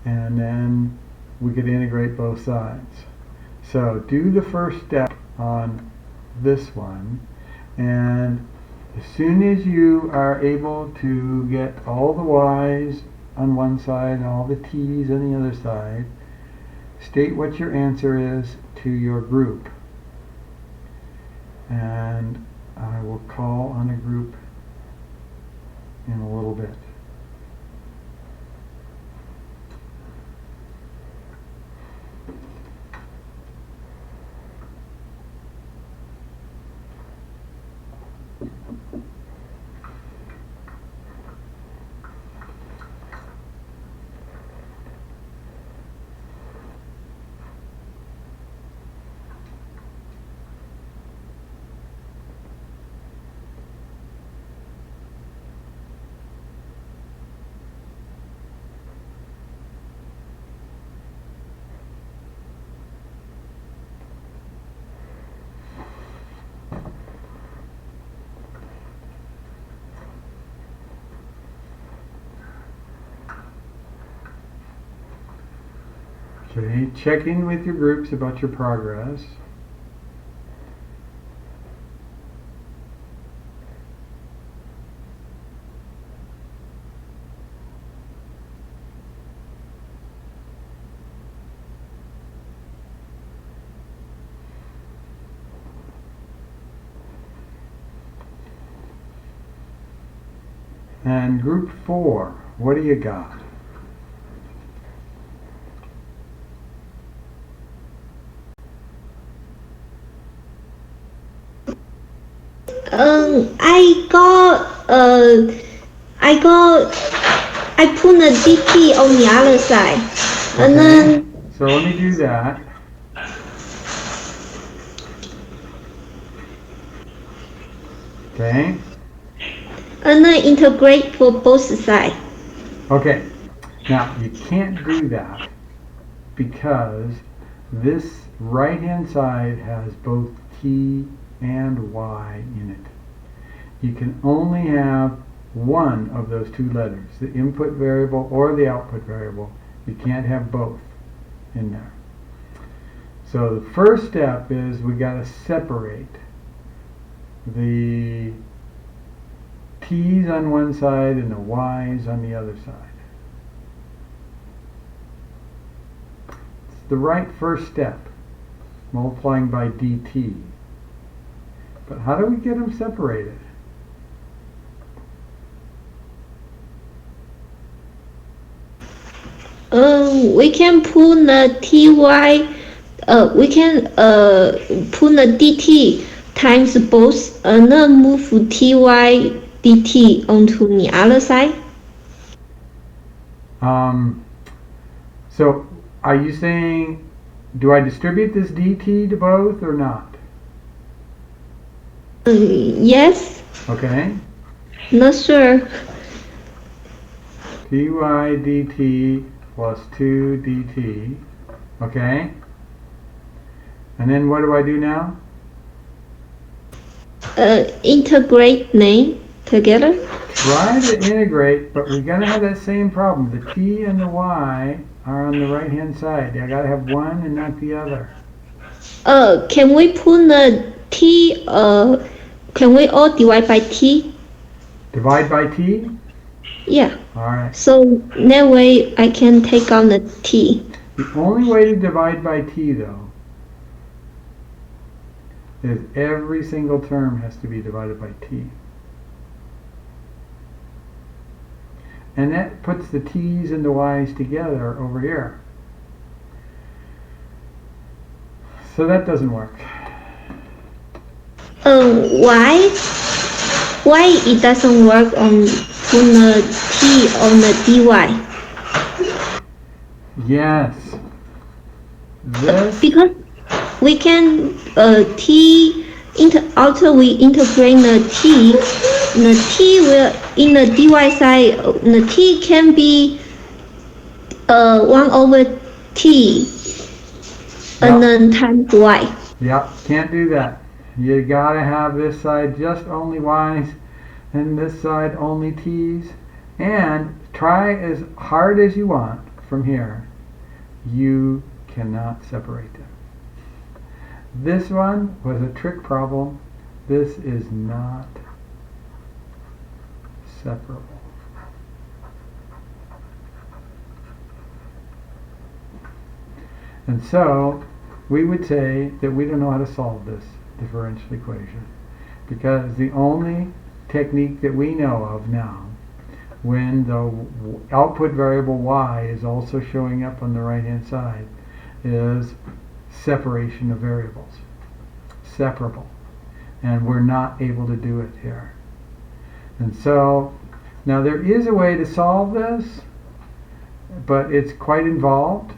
and then we could integrate both sides. So do the first step on this one, and as soon as you are able to get all the y's on one side and all the t's on the other side, state what your answer is to your group. And I will call on a group in a little bit. Okay, check in with your groups about your progress. And group 4, what do you got? I put the DT on the other side, and then. So let me do that. Okay. And then integrate for both sides. Okay. Now you can't do that because this right-hand side has both T and Y in it. You can only have one of those two letters, the input variable or the output variable. You can't have both in there. So the first step is we got to separate the T's on one side and the Y's on the other side. It's the right first step, multiplying by dt. But how do we get them separated? We can put the ty. We can put the dt times both, and then move ty dt onto the other side. So are you saying, do I distribute this dt to both or not? Yes. Okay. Not sure. dy dt plus 2 dt. Okay. And then what do I do now? Integrate name together. Try to integrate, but we're going to have that same problem. The t and the y are on the right hand side. I got to have one and not the other. Can we put the t? Can we all divide by t? Divide by t? Yeah. Alright. So that way I can take out the t. The only way to divide by t, though, is every single term has to be divided by t. And that puts the t's and the y's together over here. So that doesn't work. Why? Why it doesn't work on the t on the dy? Yes. This. Because we can t after we integrate the t will in the dy side the t can be 1 over t and then times y. Yep, can't do that. You gotta have this side just only y's and this side only t's. And try as hard as you want from here. You cannot separate them. This one was a trick problem. This is not separable. And so we would say that we don't know how to solve this differential equation, because the only technique that we know of now, when the output variable y is also showing up on the right hand side, is separation of variables, separable, and we're not able to do it here. And so now there is a way to solve this, but it's quite involved.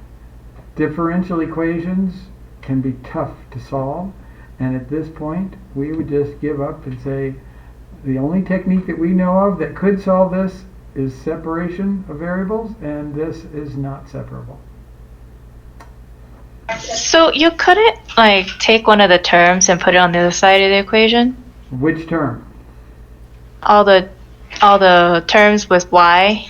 Differential equations can be tough to solve, and at this point we would just give up and say the only technique that we know of that could solve this is separation of variables, and this is not separable. So you couldn't like take one of the terms and put it on the other side of the equation? Which term? All the terms with y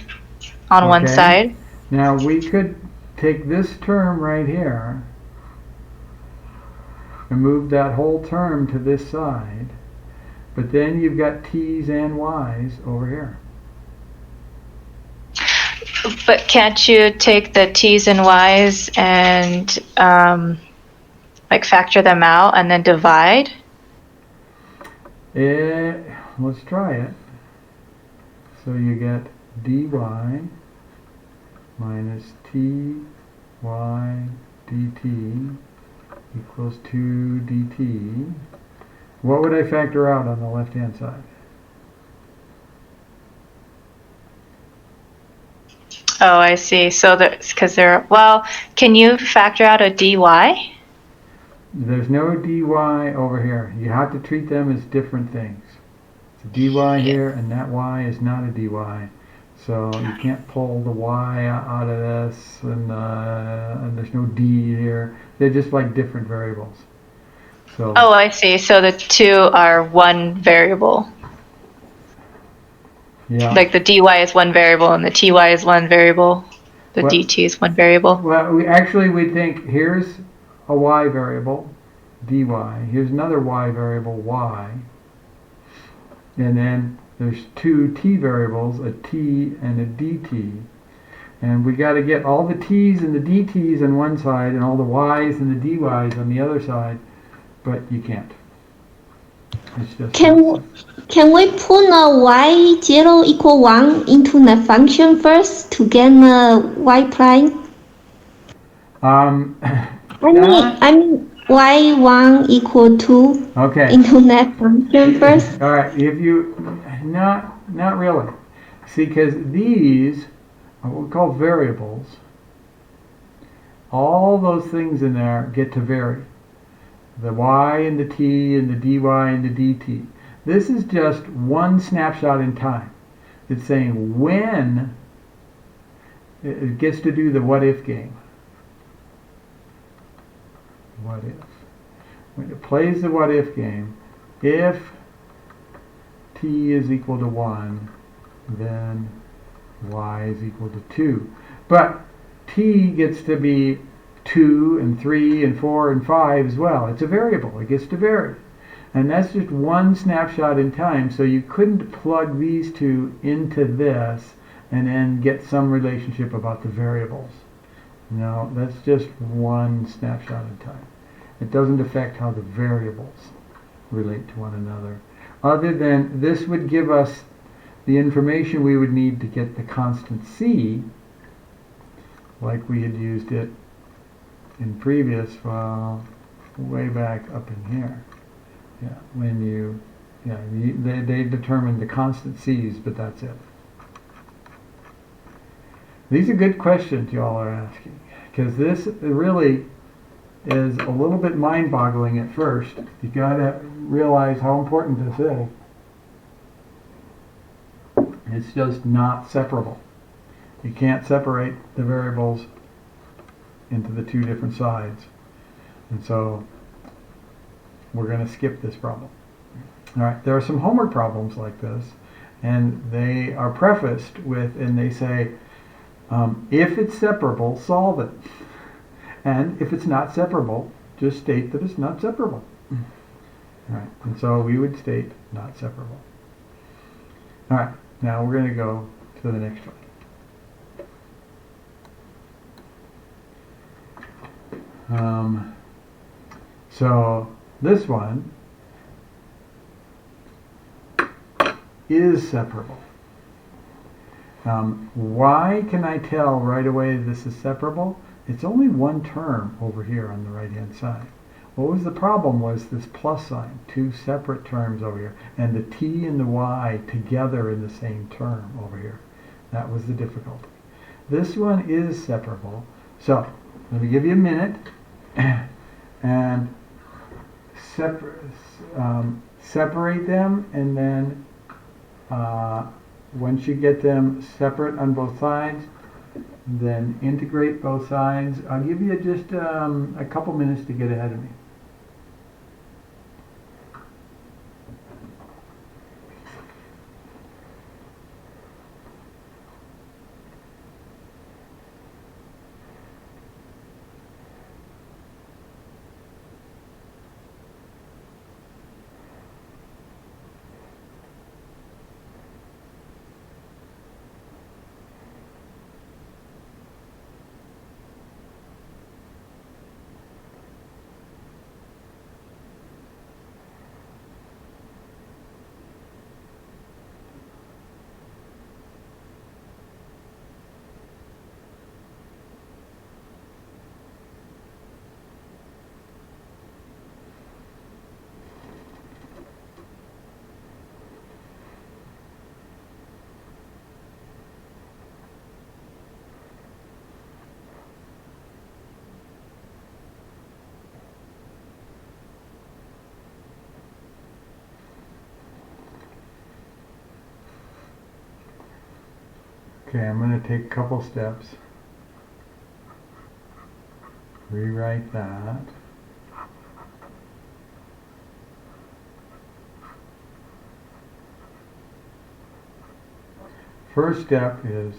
on one Okay. side. Now we could take this term right here and move that whole term to this side, but then you've got t's and y's over here. But can't you take the t's and y's and like factor them out and then divide? Let's try it. So you get dy minus ty dt equals 2 dt. What would I factor out on the left hand side? Oh, I see. So because well, can you factor out a dy? There's no dy over here. You have to treat them as different things. It's a dy here, and that y is not a dy. So you can't pull the y out of this, and there's no d here. They're just like different variables. So. Oh, I see. So the two are one variable. Yeah. Like the dy is one variable and the ty is one variable. The dt is one variable. Well, we think here's a y variable, dy. Here's another y variable, y. And then there's two t variables, a t and a dt. And we got to get all the t's and the dt's on one side and all the y's and the dy's on the other side, but you can't. It's just Can we put the y0 equal 1 into the function first to get the y prime? I mean y1 equal 2 okay. into that function first. All right, if you not really. See, because these are what we call variables. All those things in there get to vary. The y and the t and the dy and the dt. This is just one snapshot in time. It's saying when it gets to do the what if game. What if? When it plays the what if game, if t is equal to 1, then y is equal to 2. But t gets to be 2 and 3 and 4 and 5 as well. It's a variable. It gets to vary. And that's just one snapshot in time, so you couldn't plug these two into this and then get some relationship about the variables. No, that's just one snapshot in time. It doesn't affect how the variables relate to one another. Other than this would give us the information we would need to get the constant C, like we had used it in previous, way back up in here. Yeah, when you, they determined the constant C's, but that's it. These are good questions y'all are asking, because this really is a little bit mind-boggling at first. You gotta realize how important this is. It's just not separable. You can't separate the variables into the two different sides. And so we're going to skip this problem. All right, there are some homework problems like this, and they are prefaced with, and they say, if it's separable, solve it. And if it's not separable, just state that it's not separable. All right, and so we would state not separable. All right, now we're going to go to the next one. So this one is separable. Why can I tell right away this is separable? It's only one term over here on the right hand side. What was the problem was this plus sign, two separate terms over here, and the t and the y together in the same term over here. That was the difficulty. This one is separable. So let me give you a minute and separate them, and then once you get them separate on both sides, then integrate both sides. I'll give you just a couple minutes to get ahead of me. Okay, I'm going to take a couple steps. Rewrite that. First step is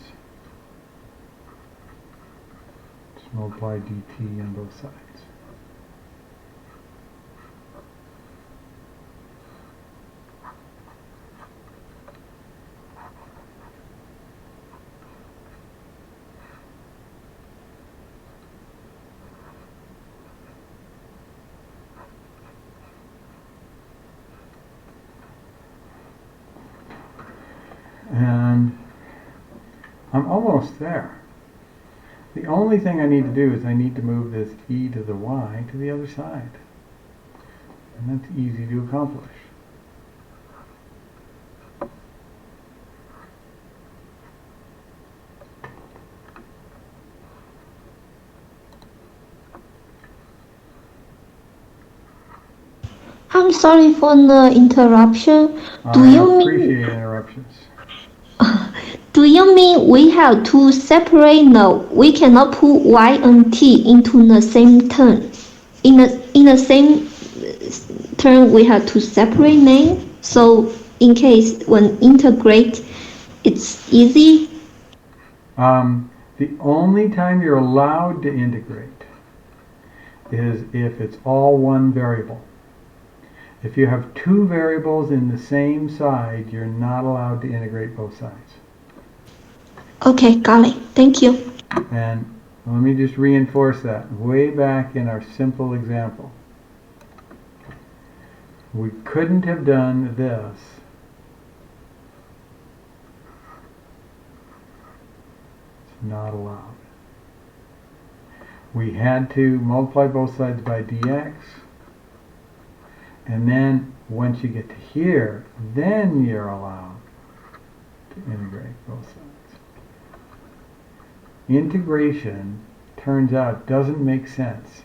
to multiply dt on both sides. And I'm almost there. The only thing I need to do is I need to move this e to the y to the other side. And that's easy to accomplish. I'm sorry for the interruption. Do I you mean appreciate interruptions. do you mean we have to separate? No, we cannot put y and t into the same term. In the same term, we have to separate them. So in case when integrate, it's easy. The only time you're allowed to integrate is if it's all one variable. If you have two variables in the same side, you're not allowed to integrate both sides. Okay, got it. Thank you. And let me just reinforce that. Way back in our simple example, we couldn't have done this it's not allowed. We had to multiply both sides by dx, and then once you get to here, then you're allowed to integrate both sides. Integration, turns out, doesn't make sense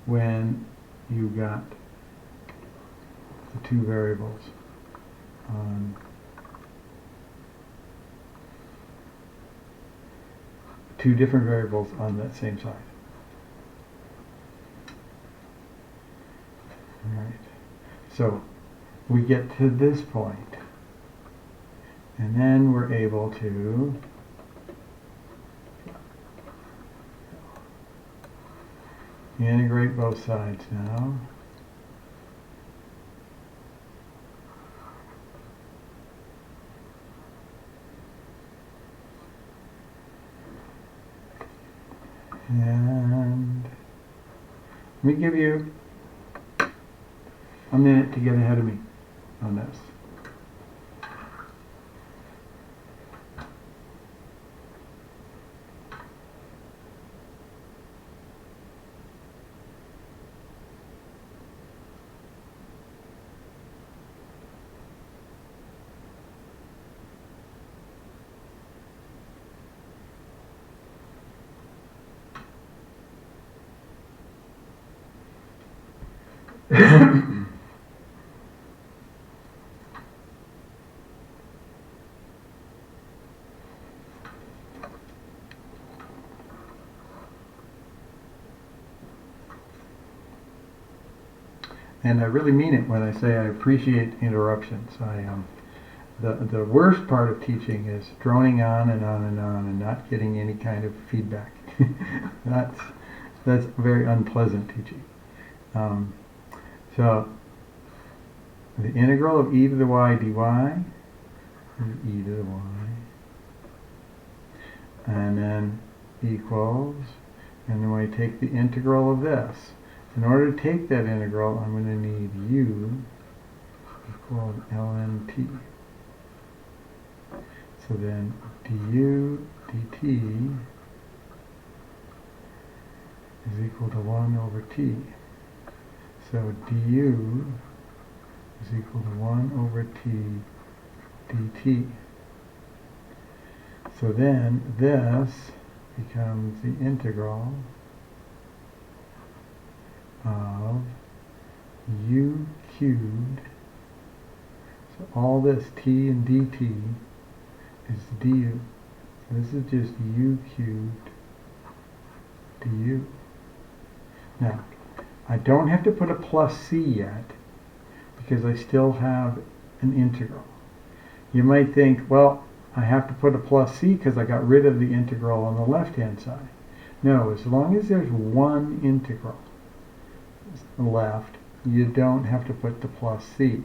when you got the two variables on two different variables on that same side. All right. So we get to this point, and then we're able to integrate both sides now. And let me give you a minute to get ahead of me on this. And I really mean it when I say I appreciate interruptions. The worst part of teaching is droning on and on and on and not getting any kind of feedback. That's very unpleasant teaching. So the integral of e to the y dy is e to the y, and then equals, and then when I take the integral of this, in order to take that integral, I'm going to need u equal ln t. So then du dt is equal to 1 over t. So du is equal to 1 over t dt. So then this becomes the integral of u cubed. So all this t and dt is du. This is just u cubed du. Now, I don't have to put a plus c yet because I still have an integral. You might think, well, I have to put a plus c because I got rid of the integral on the left-hand side. No, as long as there's one integral left, you don't have to put the plus c.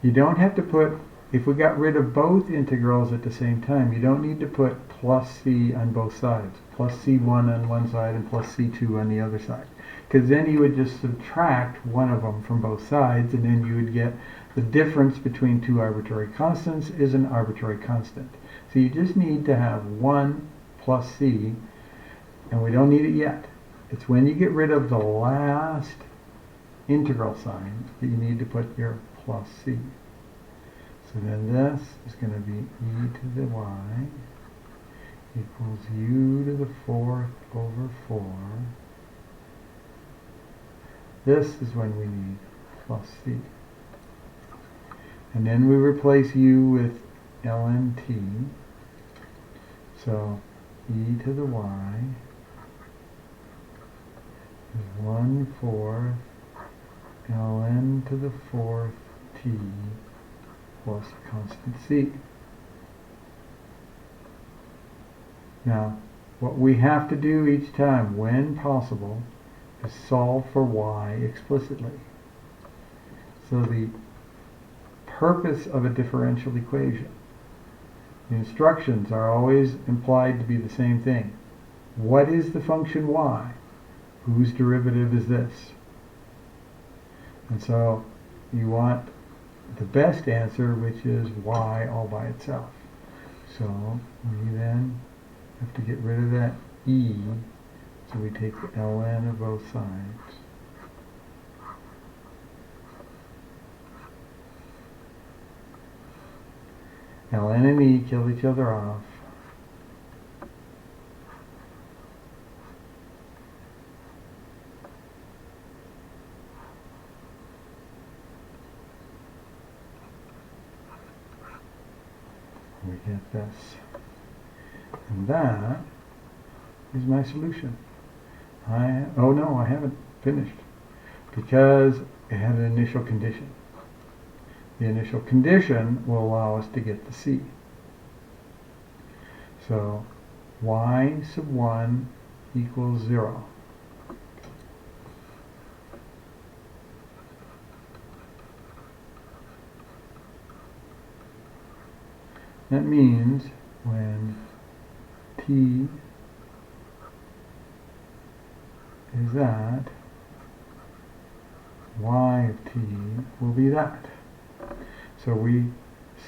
You don't have to put, if we got rid of both integrals at the same time, you don't need to put plus c on both sides. Plus c1 on one side and plus c2 on the other side. Because then you would just subtract one of them from both sides, and then you would get the difference between two arbitrary constants is an arbitrary constant. So you just need to have 1 plus c, and we don't need it yet. It's when you get rid of the last integral sign that you need to put your plus c. So then this is going to be e to the y equals u to the 4th over 4. This is when we need plus c. And then we replace u with ln t. So e to the y is 1/4 ln to the 4th t plus constant c. Now, what we have to do each time, when possible, is solve for y explicitly. So the purpose of a differential equation, the instructions are always implied to be the same thing. What is the function y? Whose derivative is this? And so you want the best answer, which is y all by itself. So we then have to get rid of that e, so we take the ln of both sides. ln and e kill each other off. We get this. And that is my solution. Oh no, I haven't finished, because it had an initial condition. The initial condition will allow us to get the c. So y sub 1 equals 0. That means when t is that, y of t will be that. So we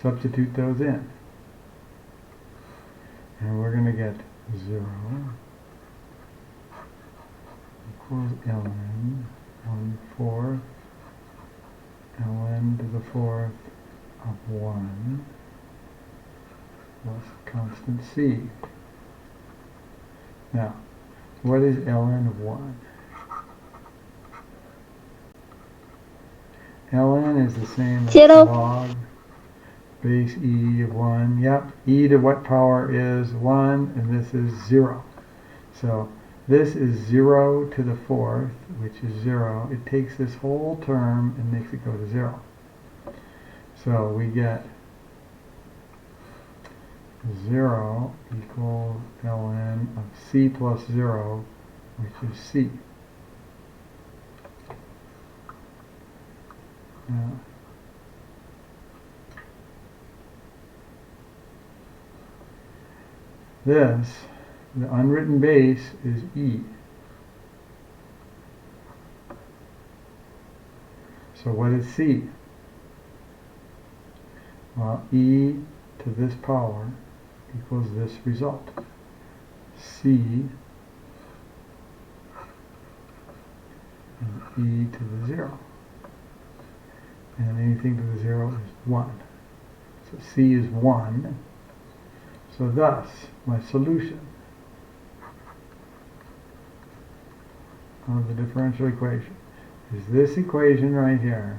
substitute those in. And we're going to get 0 equals ln 1/4 ln to the 4th of 1 plus constant c. Now, what is ln of 1? ln is the same as 0. log base e of 1. Yep, e to what power is 1, and this is 0. So this is 0 to the 4th, which is 0. It takes this whole term and makes it go to 0. So we get 0 equals ln of c plus 0, which is c. Now, this, the unwritten base, is e. So what is c? Well, e to this power equals this result. C and e to the 0. And anything to the 0 is 1. So c is 1. So thus, my solution of the differential equation is this equation right here.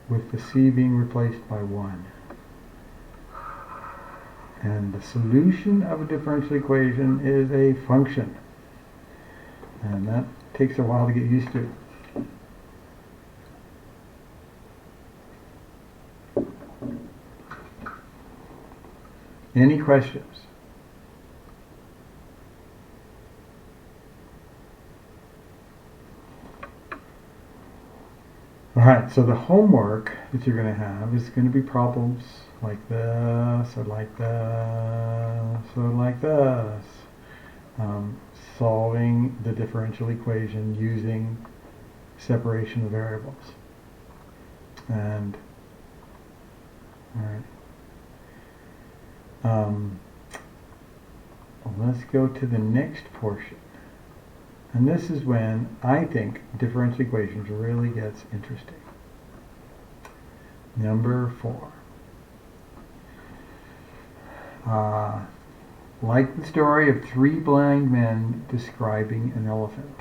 With the c being replaced by 1. And the solution of a differential equation is a function. And that takes a while to get used to. Any questions? Alright, so the homework that you're going to have is going to be problems like this, or like this, or like this. Solving the differential equation using separation of variables. And, alright. Let's go to the next portion. And this is when I think differential equations really gets interesting. Number 4. Like the story of 3 blind men describing an elephant.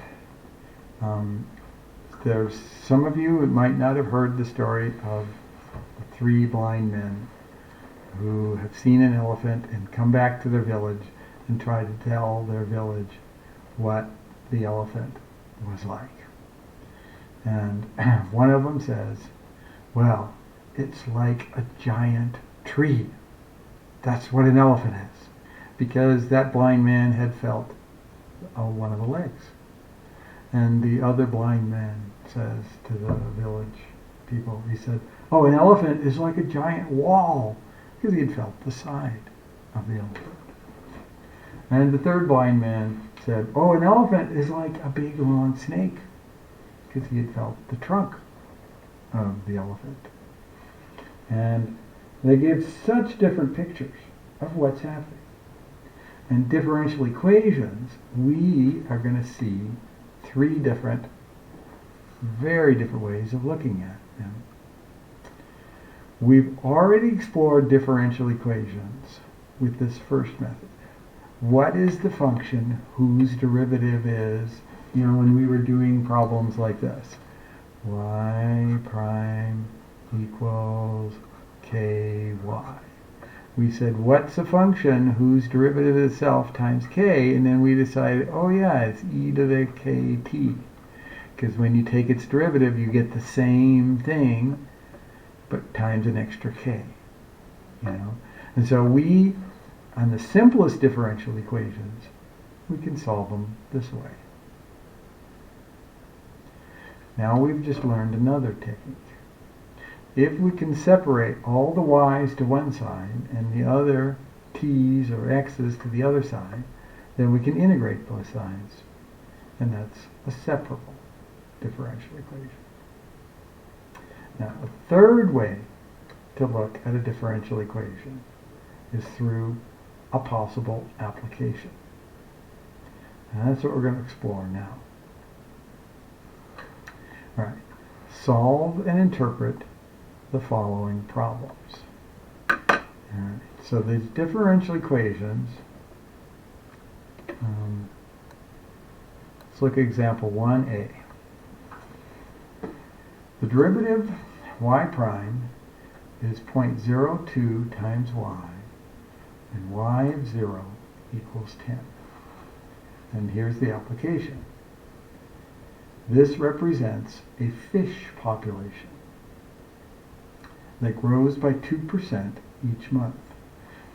There's some of you who might not have heard the story of the 3 blind men who have seen an elephant and come back to their village and try to tell their village what the elephant was like. And one of them says, well, it's like a giant tree. That's what an elephant is. Because that blind man had felt one of the legs. And the other blind man says to the village people, he said, oh, an elephant is like a giant wall. Because he had felt the side of the elephant. And the third blind man said, oh, an elephant is like a big long snake. Because he had felt the trunk of the elephant. And they give such different pictures of what's happening. And differential equations, we are going to see three different, very different ways of looking at them. We've already explored differential equations with this first method. What is the function whose derivative is, when we were doing problems like this? Y prime equals ky. We said, what's a function whose derivative is itself times k? And then we decided, oh yeah, it's e to the kt. Because when you take its derivative, you get the same thing, but times an extra k. And so we, on the simplest differential equations, we can solve them this way. Now we've just learned another technique. If we can separate all the y's to one side and the other t's or x's to the other side, then we can integrate both sides. And that's a separable differential equation. Now, a third way to look at a differential equation is through a possible application. And that's what we're going to explore now. All right. Solve and interpret the following problems. All right. So these differential equations, let's look at example 1a. The derivative y prime is 0.02 times y, and y of 0 equals 10. And here's the application. This represents a fish population that grows by 2% each month.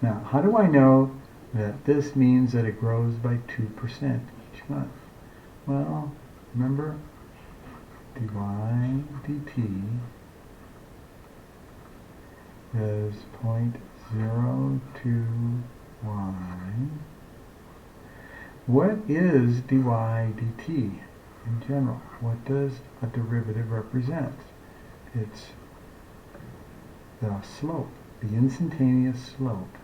Now, how do I know that this means that it grows by 2% each month? Well, remember, dy dt is 0.02y. What is dy dt in general? What does a derivative represent? It's the slope, the instantaneous slope.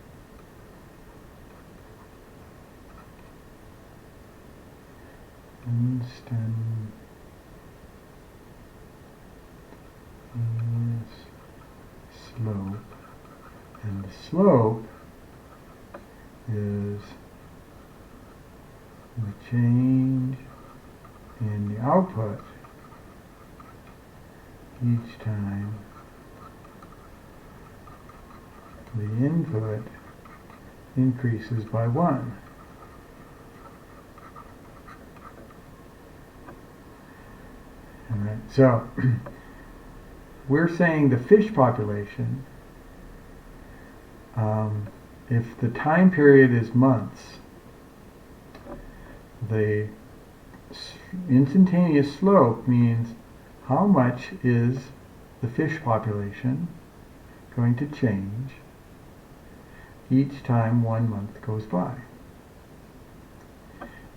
Instantaneous slope. And the slope is the change in the output each time the input increases by 1. All right, so we're saying the fish population, if the time period is months, the instantaneous slope means how much is the fish population going to change each time 1 month goes by.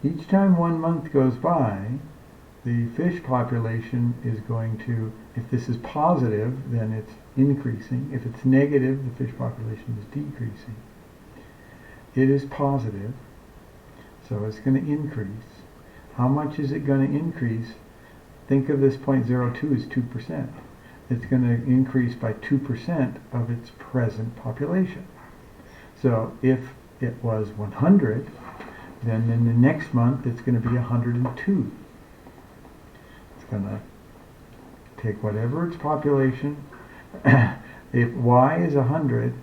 Each time 1 month goes by, the fish population is going to, if this is positive, then it's increasing. If it's negative, the fish population is decreasing. It is positive, so it's going to increase. How much is it going to increase? Think of this 0.02 as 2%. It's going to increase by 2% of its present population. So if it was 100, then in the next month it's going to be 102. It's going to take whatever its population. If y is 100,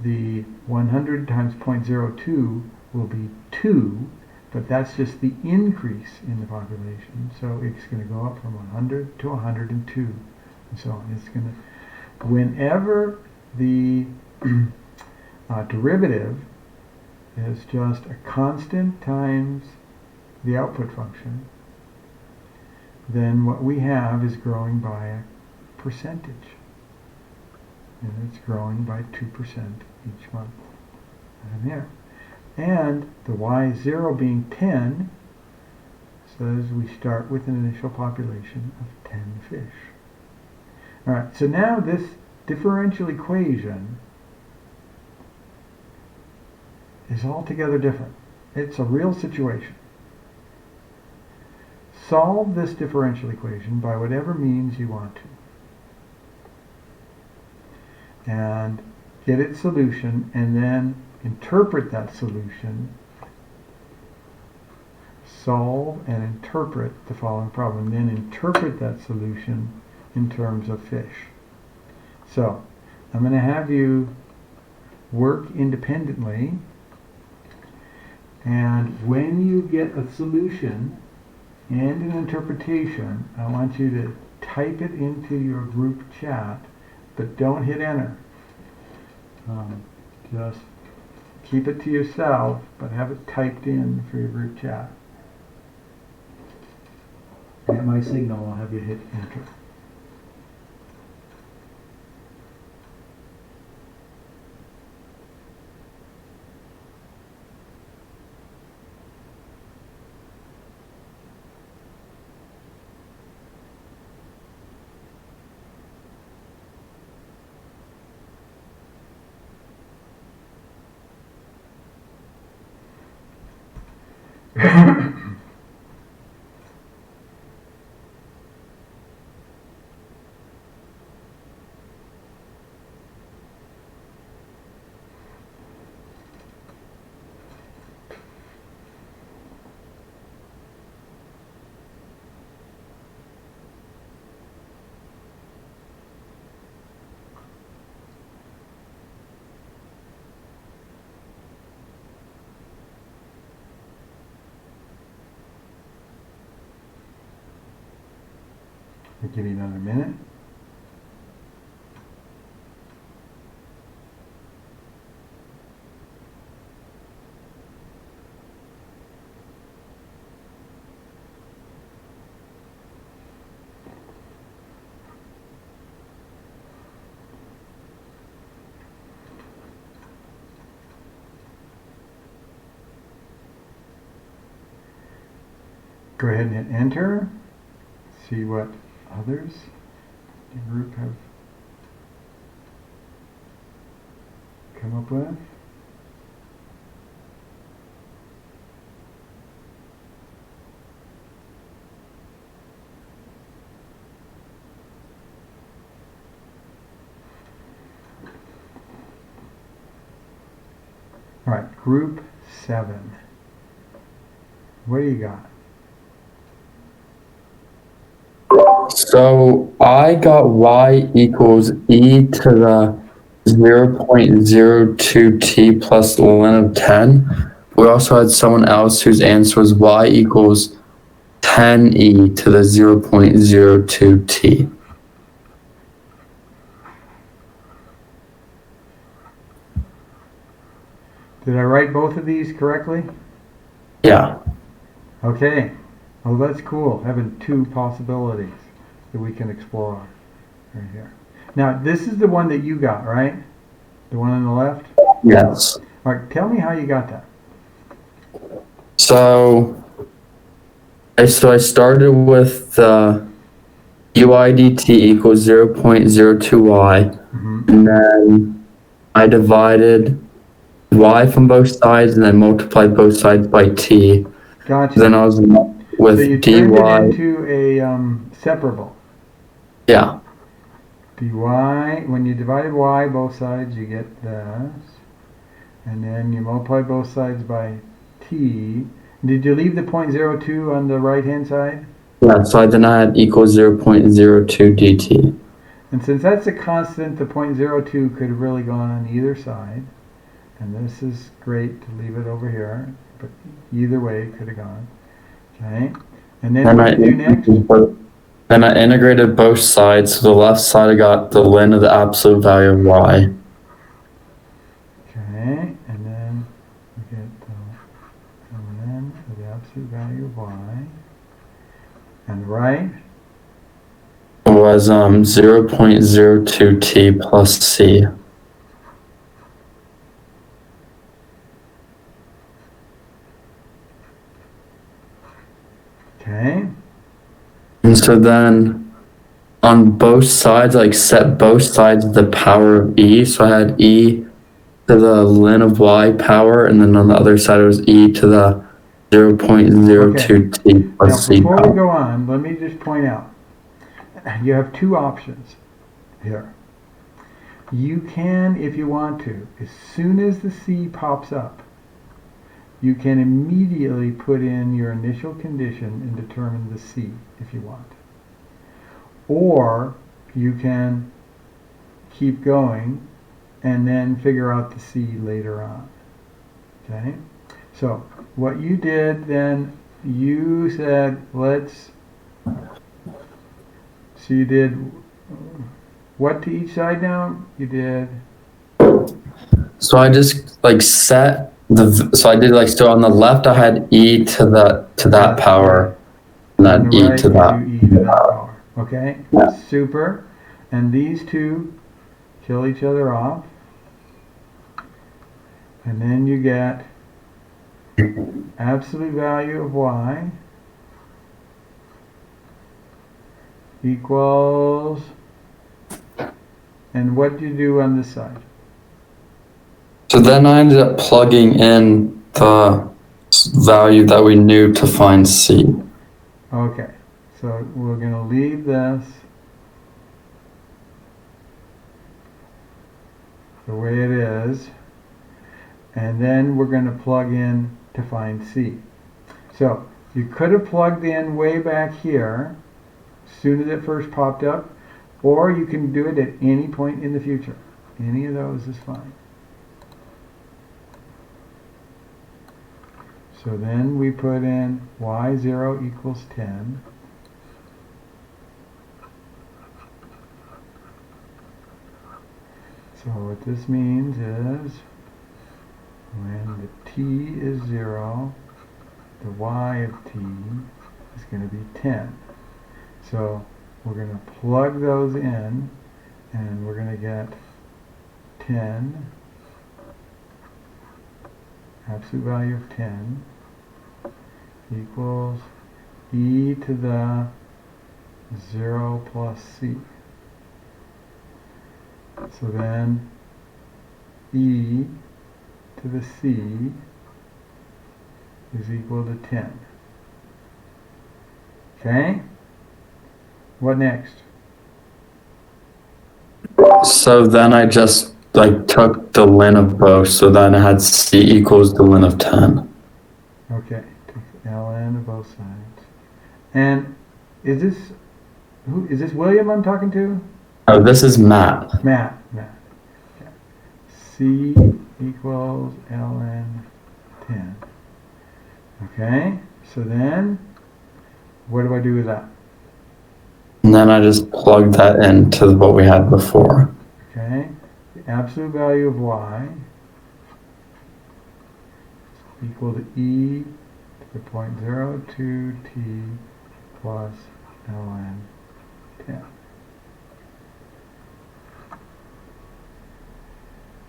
the 100 times 0.02 will be 2, but that's just the increase in the population. So it's going to go up from 100 to 102, and so on. It's going to, whenever the derivative is just a constant times the output function, then what we have is growing by a percentage. And it's growing by 2% each month. And there. And the y0 being 10 says we start with an initial population of 10 fish. Alright, so now this differential equation is altogether different. It's a real situation. Solve this differential equation by whatever means you want to. And get its solution, and then interpret that solution. Solve and interpret the following problem, and then interpret that solution in terms of fish. So, I'm going to have you work independently, and when you get a solution and an interpretation, I want you to type it into your group chat, but don't hit enter. Just keep it to yourself, but have it typed in for your group chat. At my signal, I'll have you hit enter. I'll give you another minute. Go ahead and hit enter. See what others in the group have come up with. All right, group 7. What do you got? So I got y equals e to the 0.02t plus ln of 10. We also had someone else whose answer was y equals 10e to the 0.02t. Did I write both of these correctly? Yeah. Okay. Well, that's cool, having two possibilities that we can explore right here. Now, this is the one that you got, right? The one on the left? Yes. All right, tell me how you got that. So I started with UIDT equals 0.02y, and then I divided y from both sides and then multiplied both sides by t. Gotcha. Then I was with so you dy. turned it into a separable. Yeah. dy, when you divided y both sides, you get this. And then you multiply both sides by t. Did you leave the 0.02 on the right-hand side? Yeah, so then I had equals 0.02 dt. And since that's a constant, the 0.02 could have really gone on either side. And this is great to leave it over here, but either way it could have gone. Okay. And then what do you do next? Then I integrated both sides. So the left side I got the ln of the absolute value of y. Okay, and then we get the ln of the absolute value of y. And right? Was 0.02t plus c. Okay. And so then on both sides, like set both sides of the power of e. So I had e to the ln of y power, and then on the other side it was e to the 0.02t plus Now, c before we power. go on, let me just point out, you have two options here. You can, if you want to, as soon as the c pops up, you can immediately put in your initial condition and determine the c if you want. Or you can keep going and then figure out the c later on. Okay? So what you did then, you said, let's, so you did what to each side now? You did, So I just like set so I did like, so on the left I had e to that power, and on then the e right to you that. do e to that power. Okay? Yeah. Super. And these two kill each other off. And then you get absolute value of y equals, and what do you do on this side? So then I ended up plugging in the value that we knew to find c. Okay, so we're going to leave this the way it is, and then we're going to plug in to find c. So you could have plugged in way back here as soon as it first popped up, or you can do it at any point in the future. Any of those is fine. So then we put in y0 equals 10. So what this means is when the t is 0, the y of t is going to be 10. So we're going to plug those in, and we're going to get 10, absolute value of 10, equals e to the 0 plus c. So then e to the c is equal to 10. Okay? What next? So then I just like took the ln of both. So then I had c equals the ln of 10. Okay, take ln of both sides. And is this William I'm talking to? Oh, this is Matt. Matt. Okay. C equals ln 10. Okay, so then what do I do with that? And then I just plugged that into what we had before. Okay, the absolute value of y is equal to e to the 0.02 t plus ln 10.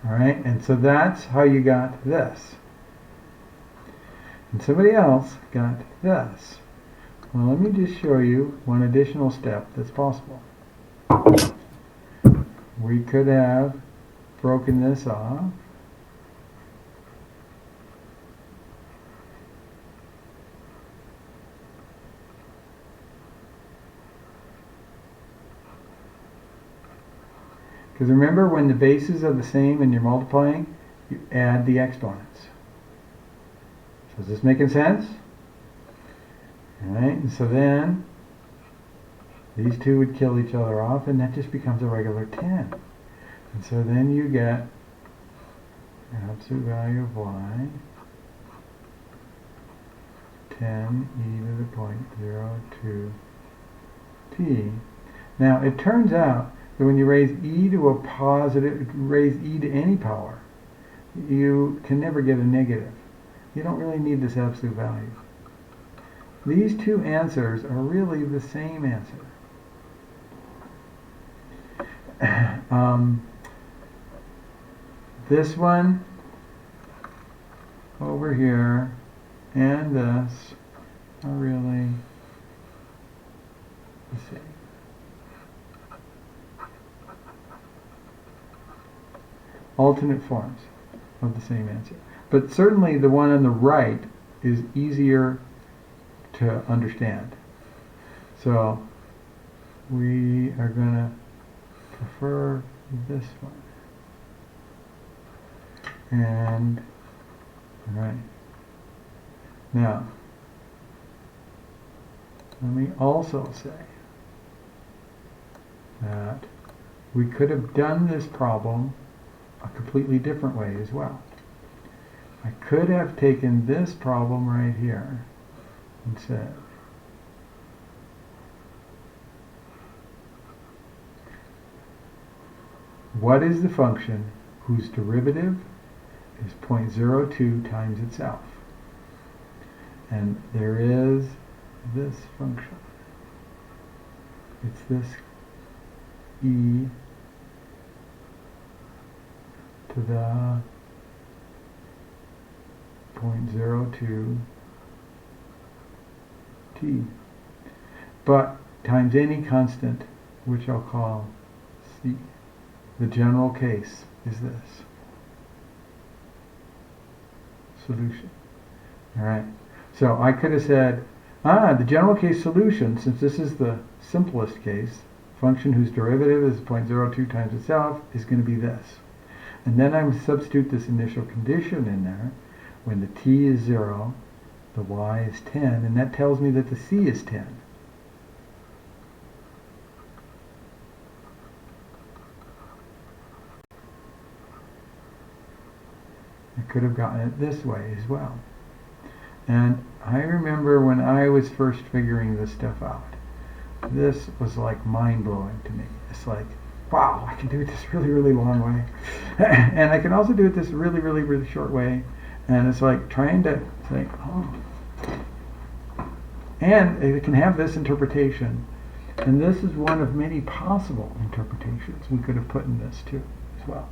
All right, and so that's how you got this. And somebody else got this. Well, let me just show you one additional step that's possible. We could have broken this off. Because remember, when the bases are the same and you're multiplying, you add the exponents. So is this making sense? All right, and so then these two would kill each other off, and that just becomes a regular 10. And so then you get absolute value of y, 10 e to the 0.02 t. Now it turns out that when you raise e to a positive, raise e to any power, you can never get a negative. You don't really need this absolute value. These two answers are really the same answer. This one over here and this are really the same. Alternate forms of the same answer. But certainly the one on the right is easier to understand. So we are going to prefer this one. And, all right. Now, let me also say that we could have done this problem a completely different way as well. I could have taken this problem right here and said, what is the function whose derivative is 0.02 times itself? And there is this function. It's this e to the 0.02 t, but times any constant, which I'll call c. The general case is this solution. All right. So I could have said, the general case solution, since this is the simplest case, function whose derivative is 0.02 times itself, is going to be this. And then I would substitute this initial condition in there. When the t is 0, the y is 10, and that tells me that the c is 10. I could have gotten it this way as well. And I remember when I was first figuring this stuff out, this was like mind-blowing to me. It's like, wow, I can do it this really, really long way. And I can also do it this really, really, really short way. And it's like trying to say, oh. And it can have this interpretation. And this is one of many possible interpretations we could have put in this too, as well.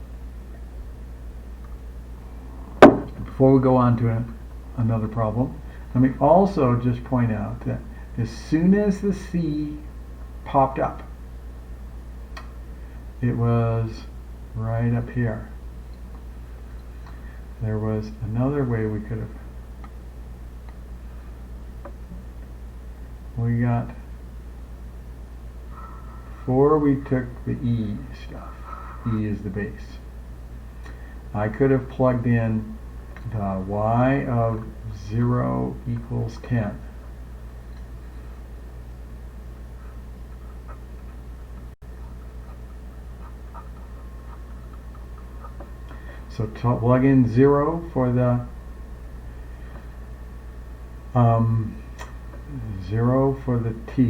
Before we go on to another problem, let me also just point out that as soon as the C popped up, it was right up here. There was another way we could have. We got, before we took the E stuff, E is the base, I could have plugged in the y of 0 equals 10. So plug in 0 for the 0 for the t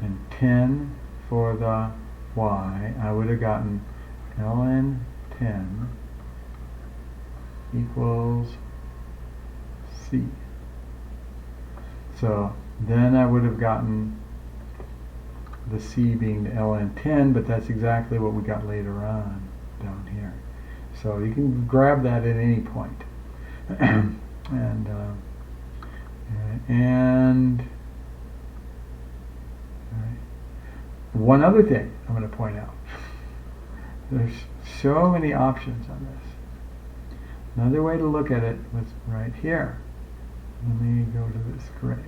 and 10 for the y. I would have gotten ln 10 equals c. So then I would have gotten the c being the ln 10, but that's exactly what we got later on down here. So you can grab that at any point. And one other thing I'm going to point out. There's so many options on this. Another way to look at it was right here. Let me go to this gray.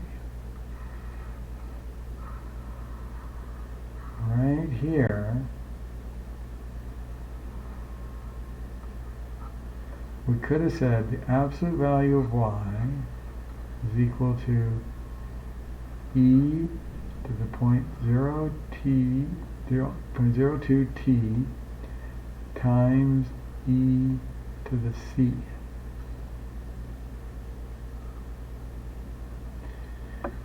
Right here, we could have said the absolute value of y is equal to e to the 0.02 t times e to the c.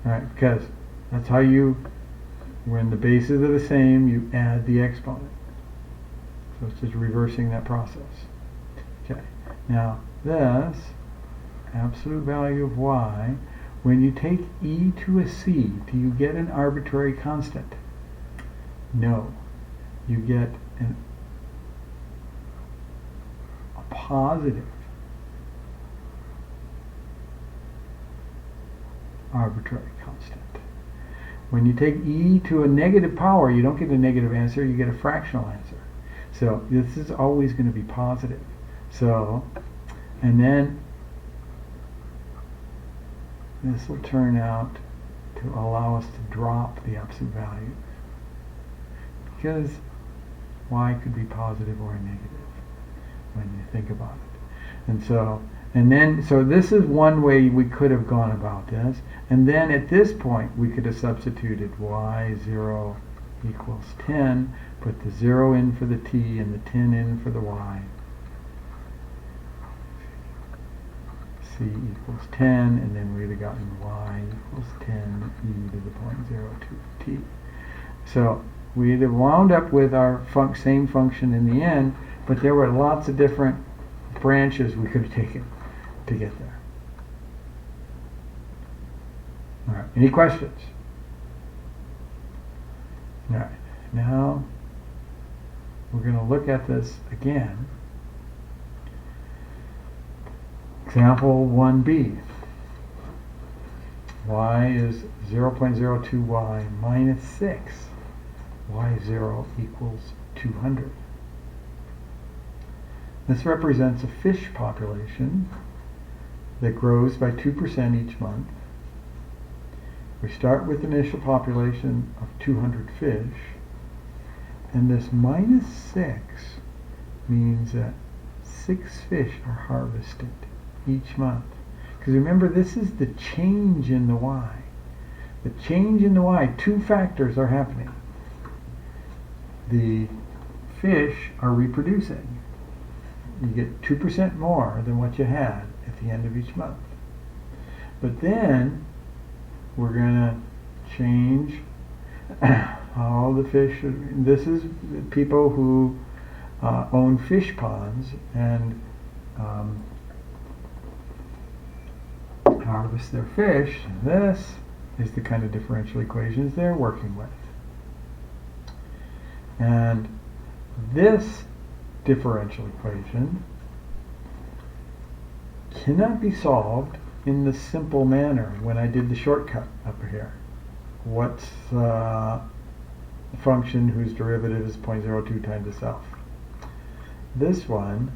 Alright, because that's how you when the bases are the same, you add the exponent. So it's just reversing that process. Okay, now this absolute value of y, when you take e to a c, do you get an arbitrary constant? No. You get a positive arbitrary constant. When you take e to a negative power, you don't get a negative answer, you get a fractional answer. So this is always going to be positive. So, and then this will turn out to allow us to drop the absolute value, because y could be positive or negative when you think about it. And so, so this is one way we could have gone about this. And then at this point, we could have substituted y0 equals 10, put the 0 in for the t and the 10 in for the y. C equals 10, and then we would have gotten y equals 10 e to the 0.02 t. So we'd have wound up with our same function in the end, but there were lots of different branches we could have taken to get there. All right, any questions? All right, now we're going to look at this again. Example 1b. Y is 0.02y minus 6. Y0 equals 200. This represents a fish population that grows by 2% each month. We start with an initial population of 200 fish, and this minus 6 means that 6 fish are harvested each month. Because remember, this is the change in the y. The change in the y, two factors are happening. The fish are reproducing. You get 2% more than what you had at the end of each month. But then we're going to change all the fish. This is people who own fish ponds and harvest their fish. This is the kind of differential equations they're working with. And this differential equation cannot be solved in the simple manner when I did the shortcut up here. What's the function whose derivative is 0.02 times itself? This one,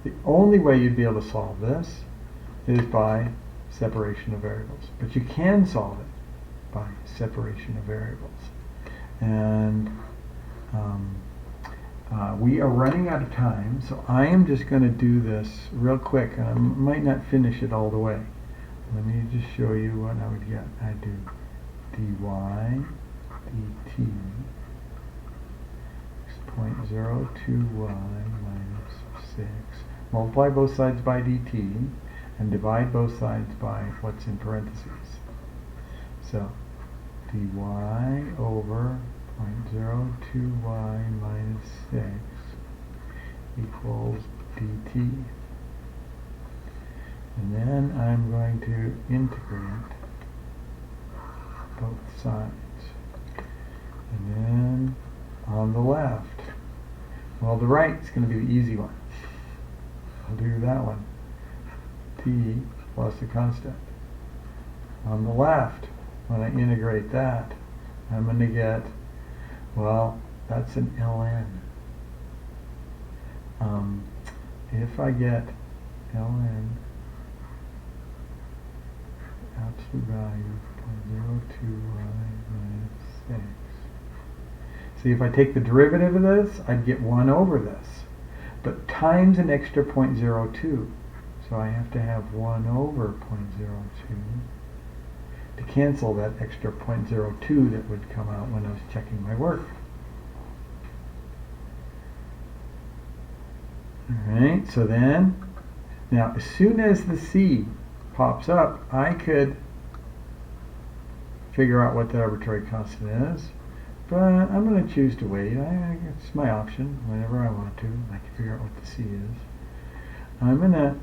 the only way you'd be able to solve this is by separation of variables. But you can solve it by separation of variables. And we are running out of time, so I am just going to do this real quick. I might not finish it all the way. Let me just show you what I would get. I do dy dt is 0.02y minus 6. Multiply both sides by dt and divide both sides by what's in parentheses. So dy over 0.02y minus 6 equals dt. And then I'm going to integrate both sides. And then on the left, well, the right is going to be the easy one. I'll do that one. T plus a constant. On the left, when I integrate that, I'm going to get, well, that's an ln. If I get ln absolute value 0.02y minus 6. See, if I take the derivative of this, I'd get 1 over this. But times an extra 0.02. So I have to have 1 over 0.02 to cancel that extra 0.02 that would come out when I was checking my work. Alright, so then, now as soon as the C pops up, I could figure out what the arbitrary constant is. but I'm going to choose to wait. It's my option whenever I want to. I can figure out what the C is. I'm going to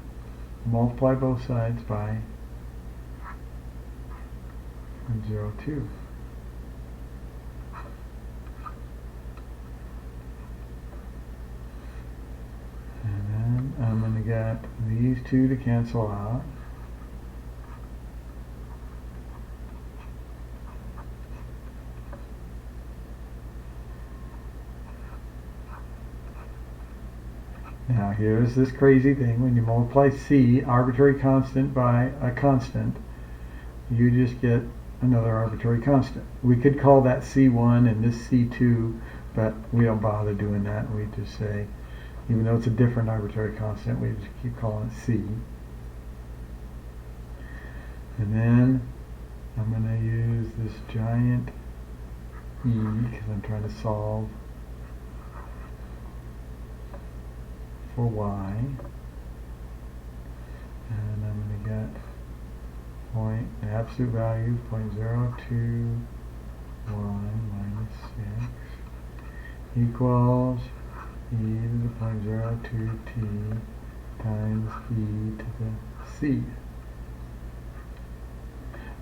multiply both sides by 0.02. And then I'm going to get these two to cancel out. Now here's this crazy thing. When you multiply C, arbitrary constant, by a constant, you just get another arbitrary constant. We could call that C1 and this C2, but we don't bother doing that. We just say, even though it's a different arbitrary constant, we just keep calling it C. And then I'm going to use this giant E because I'm trying to solve for Y. And I'm going to get the absolute value 0.021 minus 6 equals e to the 0.02t times e to the c.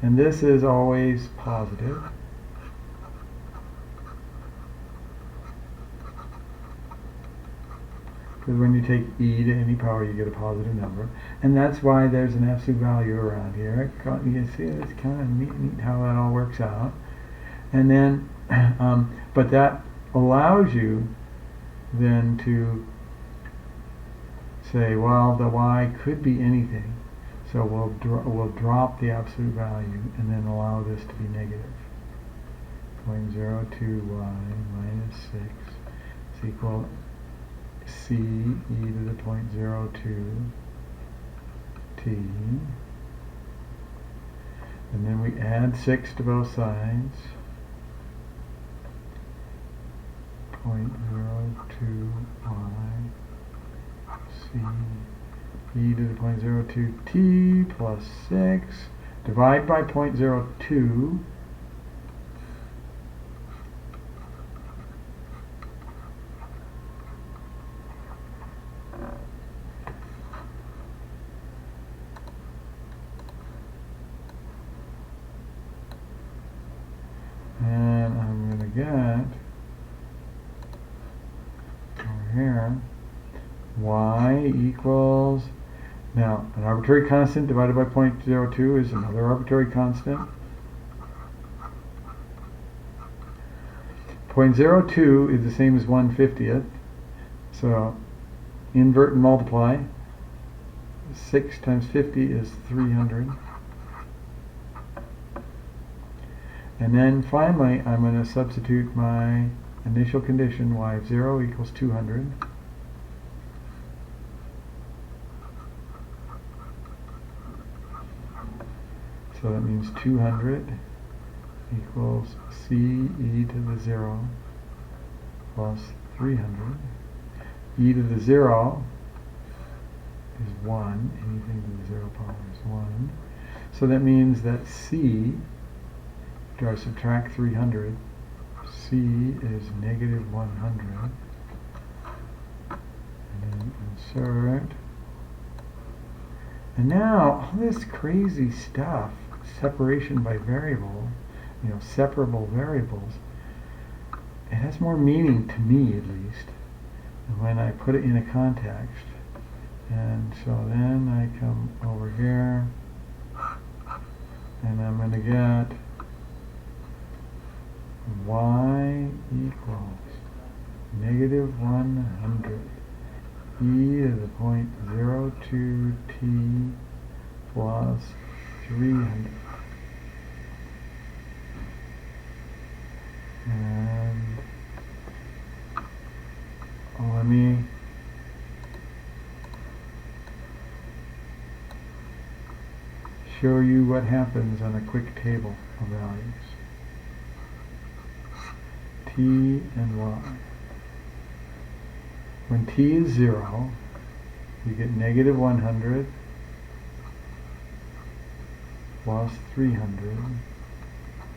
And this is always positive. Because when you take e to any power, you get a positive number. And that's why there's an absolute value around here. You can see it's kind of neat how that all works out. And then, but that allows you then to say, well, the y could be anything. So we'll drop the absolute value and then allow this to be negative. 0.02y minus 6 is equal c e to the 0.02 t. And then we add 6 to both sides. 0.02y c e to the 0.02t plus 6. Divide by 0.02. And I'm going to get over here y equals, now an arbitrary constant divided by 0.02 is another arbitrary constant. 0.02 is the same as 1/50th, so invert and multiply. 6 times 50 is 300. And then finally I'm going to substitute my initial condition, y of 0 equals 200. So that means 200 equals c e to the 0 plus 300. E to the 0 is 1. Anything to the 0 power is 1. So that means that c, after I subtract 300, c is negative 100. And then insert. And now, all this crazy stuff, separation by variable, separable variables, it has more meaning to me, at least, when I put it in a context. And so then I come over here, and I'm going to get y equals negative 100 e to the 0.02t plus 300. And let me show you what happens on a quick table of values. T and y. When t is 0, we get negative 100 plus 300,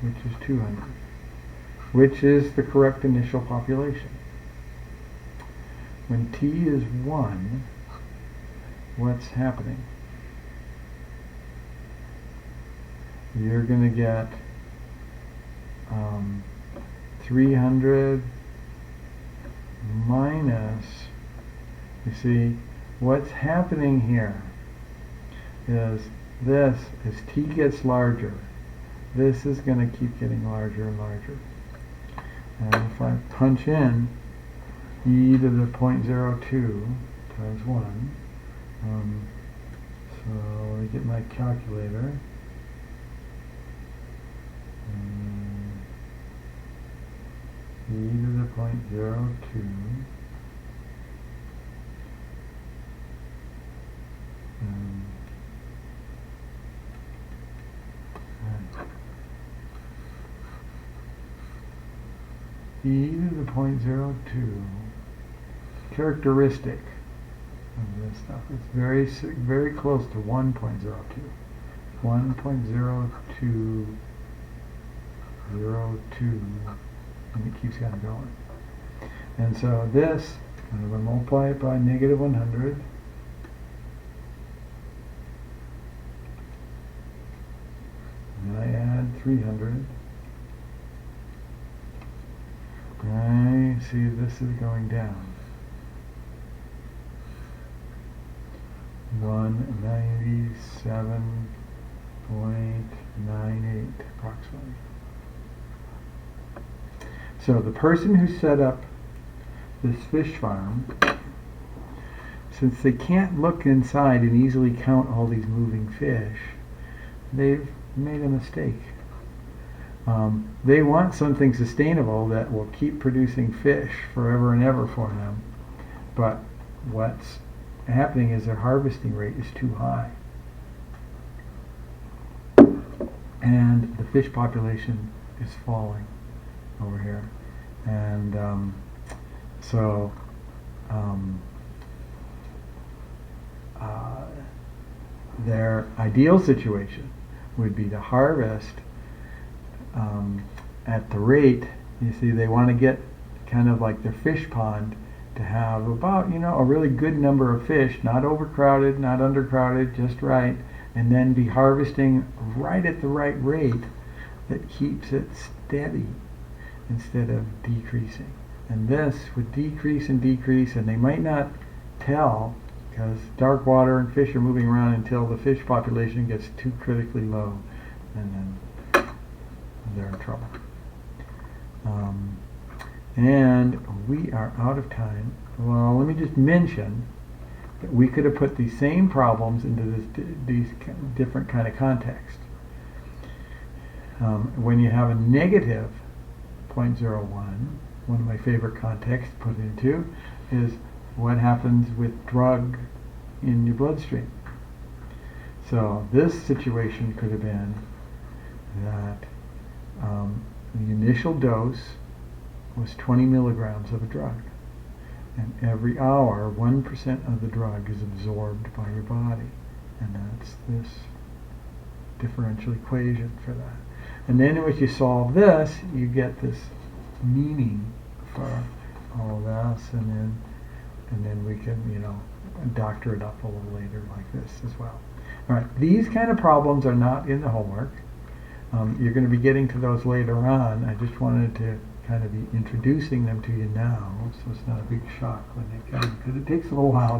which is 200. which is the correct initial population. When t is 1, what's happening? You're going to get 300 minus, you see, what's happening here is this, as t gets larger, this is going to keep getting larger and larger. And if I punch in e to the 0.02 times 1, so let me get my calculator. E to the 0.02 e to the 0.02 characteristic of this stuff. It's very close to 1.02. 1.0202, and it keeps kind of going. And so this, I'm going to multiply it by negative 100. And I add 300. I see this is going down. 197.98 approximately. So the person who set up this fish farm, since they can't look inside and easily count all these moving fish, they've made a mistake. They want something sustainable that will keep producing fish forever and ever for them, but what's happening is their harvesting rate is too high, and the fish population is falling over here. And their ideal situation would be to harvest at the rate, you see, they want to get kind of like their fish pond to have about, a really good number of fish, not overcrowded, not undercrowded, just right, and then be harvesting right at the right rate that keeps it steady instead of decreasing. And this would decrease and decrease, and they might not tell because dark water and fish are moving around until the fish population gets too critically low, and then they're in trouble. And we are out of time. Well, let me just mention that we could have put these same problems into these different kind of context. When you have a negative 0.01, one of my favorite contexts to put it into is what happens with drug in your bloodstream. So this situation could have been that the initial dose was 20 milligrams of a drug, and every hour 1% of the drug is absorbed by your body, and that's this differential equation for that. And then if you solve this, you get this meaning for all this, and then we can doctor it up a little later like this as well. All right, these kind of problems are not in the homework. You're going to be getting to those later on. I just wanted to kind of be introducing them to you now, so it's not a big shock when they come, because it takes a little while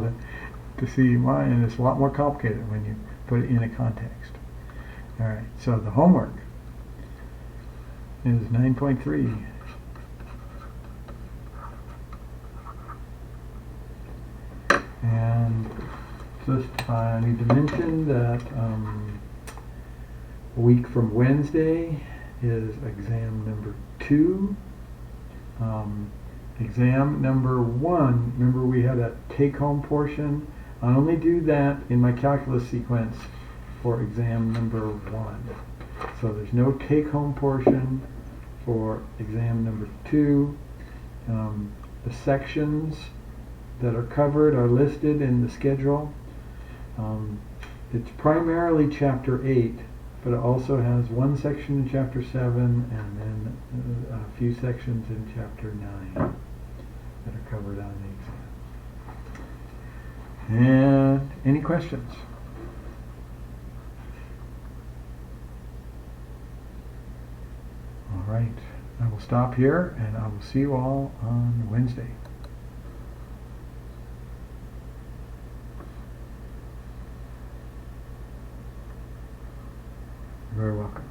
to see why, and it's a lot more complicated when you put it in a context. All right, so the homework is 9.3. And just I need to mention that a week from Wednesday is exam number 2. Exam number 1, remember we had a take-home portion. I only do that in my calculus sequence for exam number 1. So there's no take-home portion for exam number 2. The sections that are covered are listed in the schedule. It's primarily chapter 8 but it also has one section in chapter 7 and then a few sections in chapter 9 that are covered on the exam. And any questions? All right, I will stop here and I will see you all on Wednesday. You're very welcome.